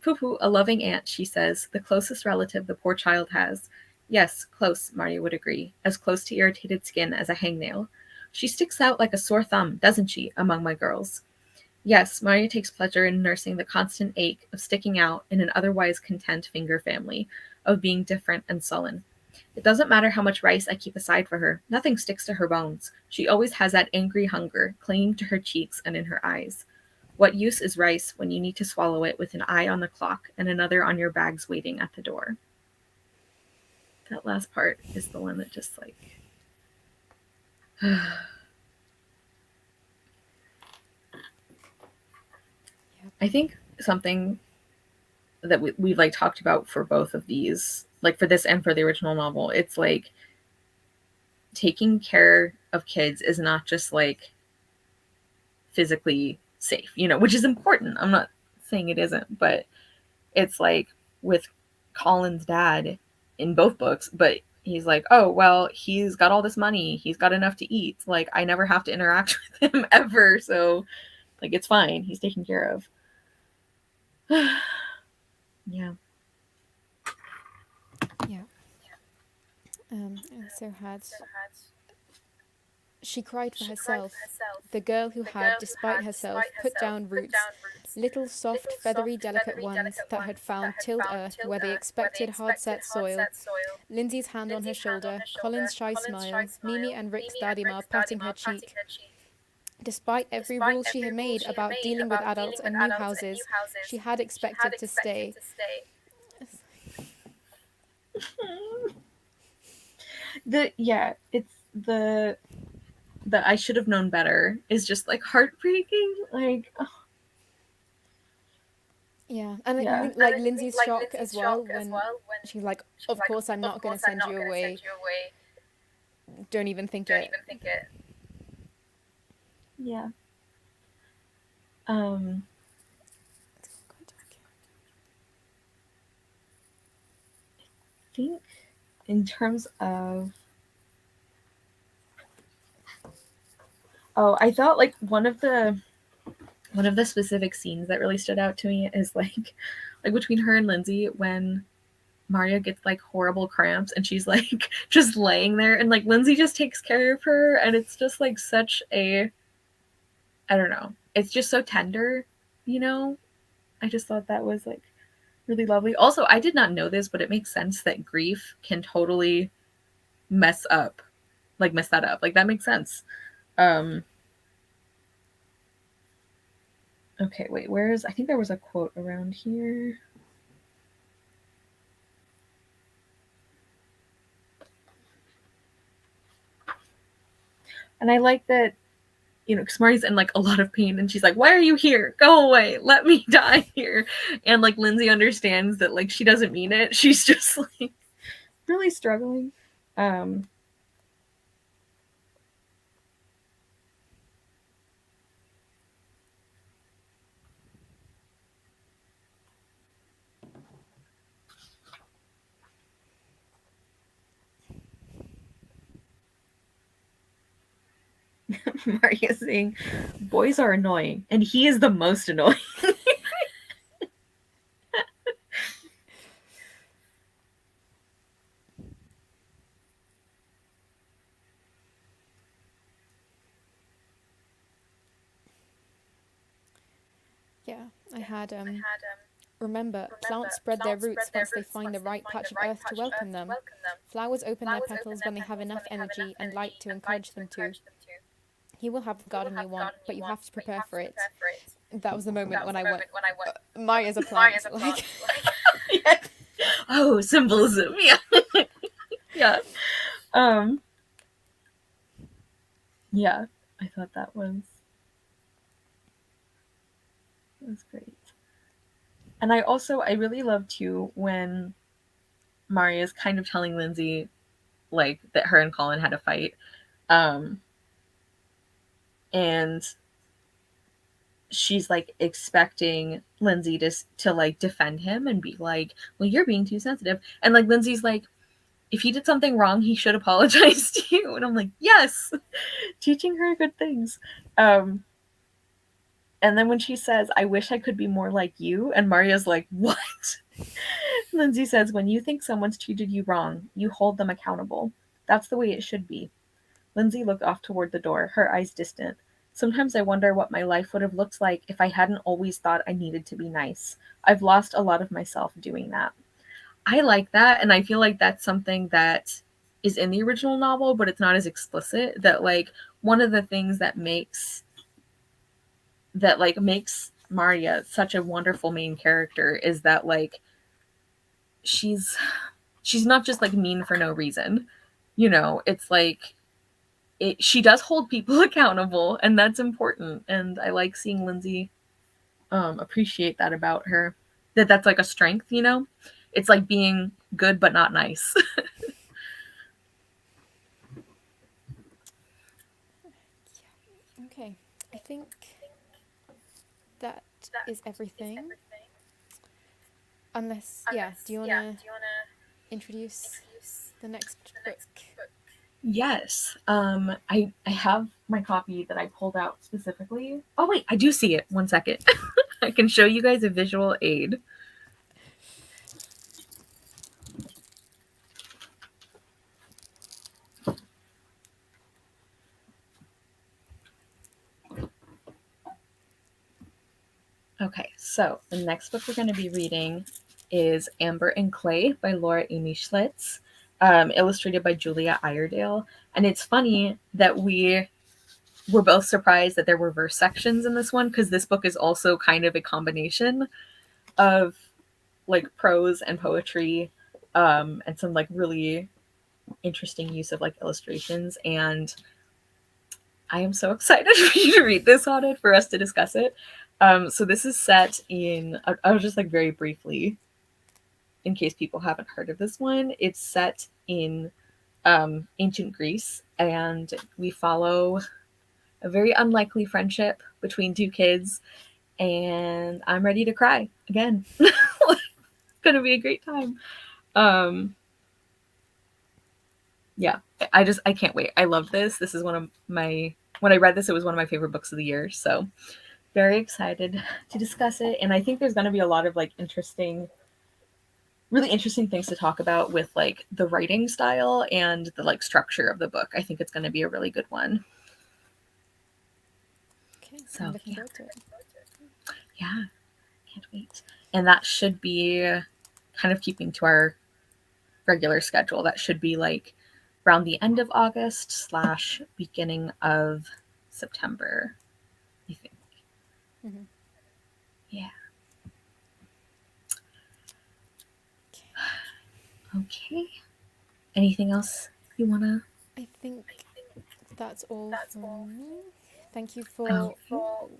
Pupu, a loving aunt, she says, the closest relative the poor child has. Yes, close, Marty would agree, as close to irritated skin as a hangnail. She sticks out like a sore thumb, doesn't she, among my girls? Yes, Marty takes pleasure in nursing the constant ache of sticking out in an otherwise content finger family, of being different and sullen. It doesn't matter how much rice I keep aside for her, nothing sticks to her bones. She always has that angry hunger clinging to her cheeks and in her eyes. What use is rice when you need to swallow it with an eye on the clock and another on your bags waiting at the door? That last part is the one that just like. I think something that we've like talked about for both of these, like for this and for the original novel, it's like taking care of kids is not just like physically safe, which is important. I'm not saying it isn't, but it's like with Colin's dad in both books, but he's like, oh, well, he's got all this money. He's got enough to eat. Like, I never have to interact with him ever. So, like, it's fine. He's taken care of. Yeah. Yeah. I also had. She cried for herself, the girl who had, despite herself, put down roots, little soft, feathery, delicate ones that had found tilled earth where they expected hard-set soil. Lindsay's hand on her shoulder, Colin's shy smile, Mimi and Rick's daddy-ma patting her cheek. Despite every rule she had made about dealing with adults and new houses, she had expected to stay. It's the I should have known better is just like heartbreaking. Like, oh. Yeah, and I think like Lindsay's shock as well when she's like, "Of course, I'm not going to send you away. Don't even think it." Yeah. I think in terms of I thought like one of the specific scenes that really stood out to me is like between her and Lindsay when Maria gets like horrible cramps and she's like just laying there and like Lindsay just takes care of her and it's just like such a I don't know. It's just so tender, you know? I just thought that was like really lovely. Also, I did not know this, but it makes sense that grief can totally mess that up. Like that makes sense. Okay, wait, I think there was a quote around here. And I like that, because Marty's in like a lot of pain and she's like, why are you here? Go away. Let me die here. And like Lindsay understands that like she doesn't mean it. She's just like really struggling. Maria's saying, boys are annoying, and he is the most annoying. Yeah, I had remember, plants spread their roots once they find the right patch of earth to welcome them. Flowers open their petals when they have enough energy and light to encourage them to. He will have the garden you want, but you have to prepare for it. That was the moment when I went, Maya's a plant. Like, Yeah. Oh, symbolism. Yeah. Yeah. Yeah. I thought that was great. And I really love too when Maria's kind of telling Lindsay like that her and Colin had a fight. Um and she's like expecting Lindsay to like defend him and be like, "Well, you're being too sensitive." And like Lindsay's like, "If he did something wrong, he should apologize to you." And I'm like, "Yes." Teaching her good things. Um and then when she says, "I wish I could be more like you," and Maria's like, "What?" Lindsay says, "When you think someone's treated you wrong, you hold them accountable. That's the way it should be." Lindsay looked off toward the door, her eyes distant. "Sometimes I wonder what my life would have looked like if I hadn't always thought I needed to be nice. I've lost a lot of myself doing that." I like that, and I feel like that's something that is in the original novel, but it's not as explicit. That like one of the things that makes Maria such a wonderful main character is that like she's she's not just like mean for no reason. It's like she does hold people accountable, and that's important. And I like seeing Lindsay appreciate that about her. That's like a strength. It's like being good but not nice. Yeah. Okay. I think that is everything. Unless, yeah, do you want to introduce the next book? Yes. I have my copy that I pulled out specifically. Oh wait, I do see it. 1 second. I can show you guys a visual aid. Okay, so the next book we're going to be reading is Amber and Clay by Laura Amy Schlitz, illustrated by Julia Iredale. And it's funny that we were both surprised that there were verse sections in this one, because this book is also kind of a combination of like prose and poetry, and some like really interesting use of like illustrations. And I am so excited for you to read this on it, for us to discuss it. So this is set in, I'll just like very briefly, in case people haven't heard of this one, it's set in ancient Greece, and we follow a very unlikely friendship between two kids. And I'm ready to cry again. It's gonna be a great time. Um, yeah, I can't wait. I love this. This is one of my when I read this, it was one of my favorite books of the year. So very excited to discuss it. And I think there's going to be a lot of like really interesting things to talk about with like the writing style and the like structure of the book. I think it's going to be a really good one. Okay, I'm So looking yeah, forward to it. yeah, can't wait. And that should be kind of keeping to our regular schedule. That should be like around the end of August slash beginning of September, I think. Mm-hmm. Yeah. Okay. Okay. Anything else you want to? I think that's all from me. Thank you Oh, for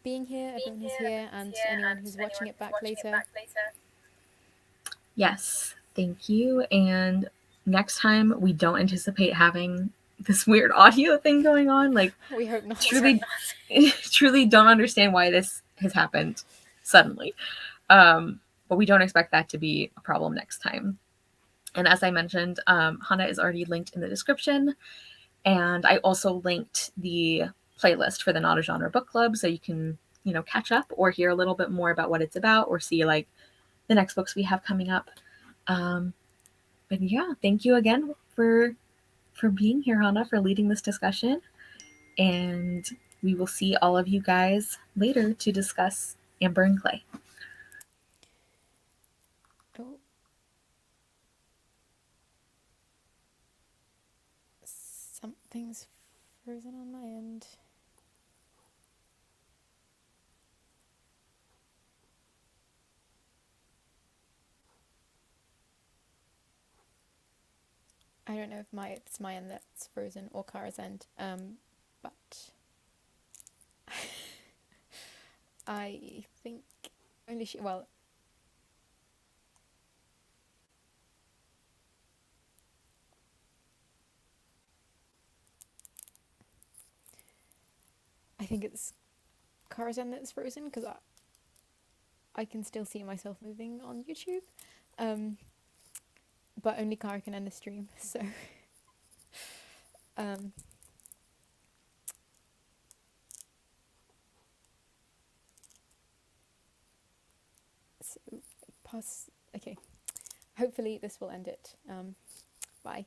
being here, everyone who's here, and anyone who's watching it back later. yes. Thank you. And next time, we don't anticipate having this weird audio thing going on. Like, We hope not. truly, truly don't understand why this has happened suddenly. But we don't expect that to be a problem next time. And as I mentioned, Hana is already linked in the description. And I also linked the playlist for the Not a Genre Book Club, so you can, catch up or hear a little bit more about what it's about, or see like the next books we have coming up. Um, but yeah, thank you again for being here, Hana, for leading this discussion. And we will see all of you guys later to discuss Amber and Clay. Oh, something's frozen on my end. I don't know if it's my end that's frozen or Kara's end, but I think only she. Well, I think it's Karazhan that's frozen because I can still see myself moving on YouTube, um, but only Kara can end the stream. So, um, so pass. Okay, hopefully this will end it. Bye.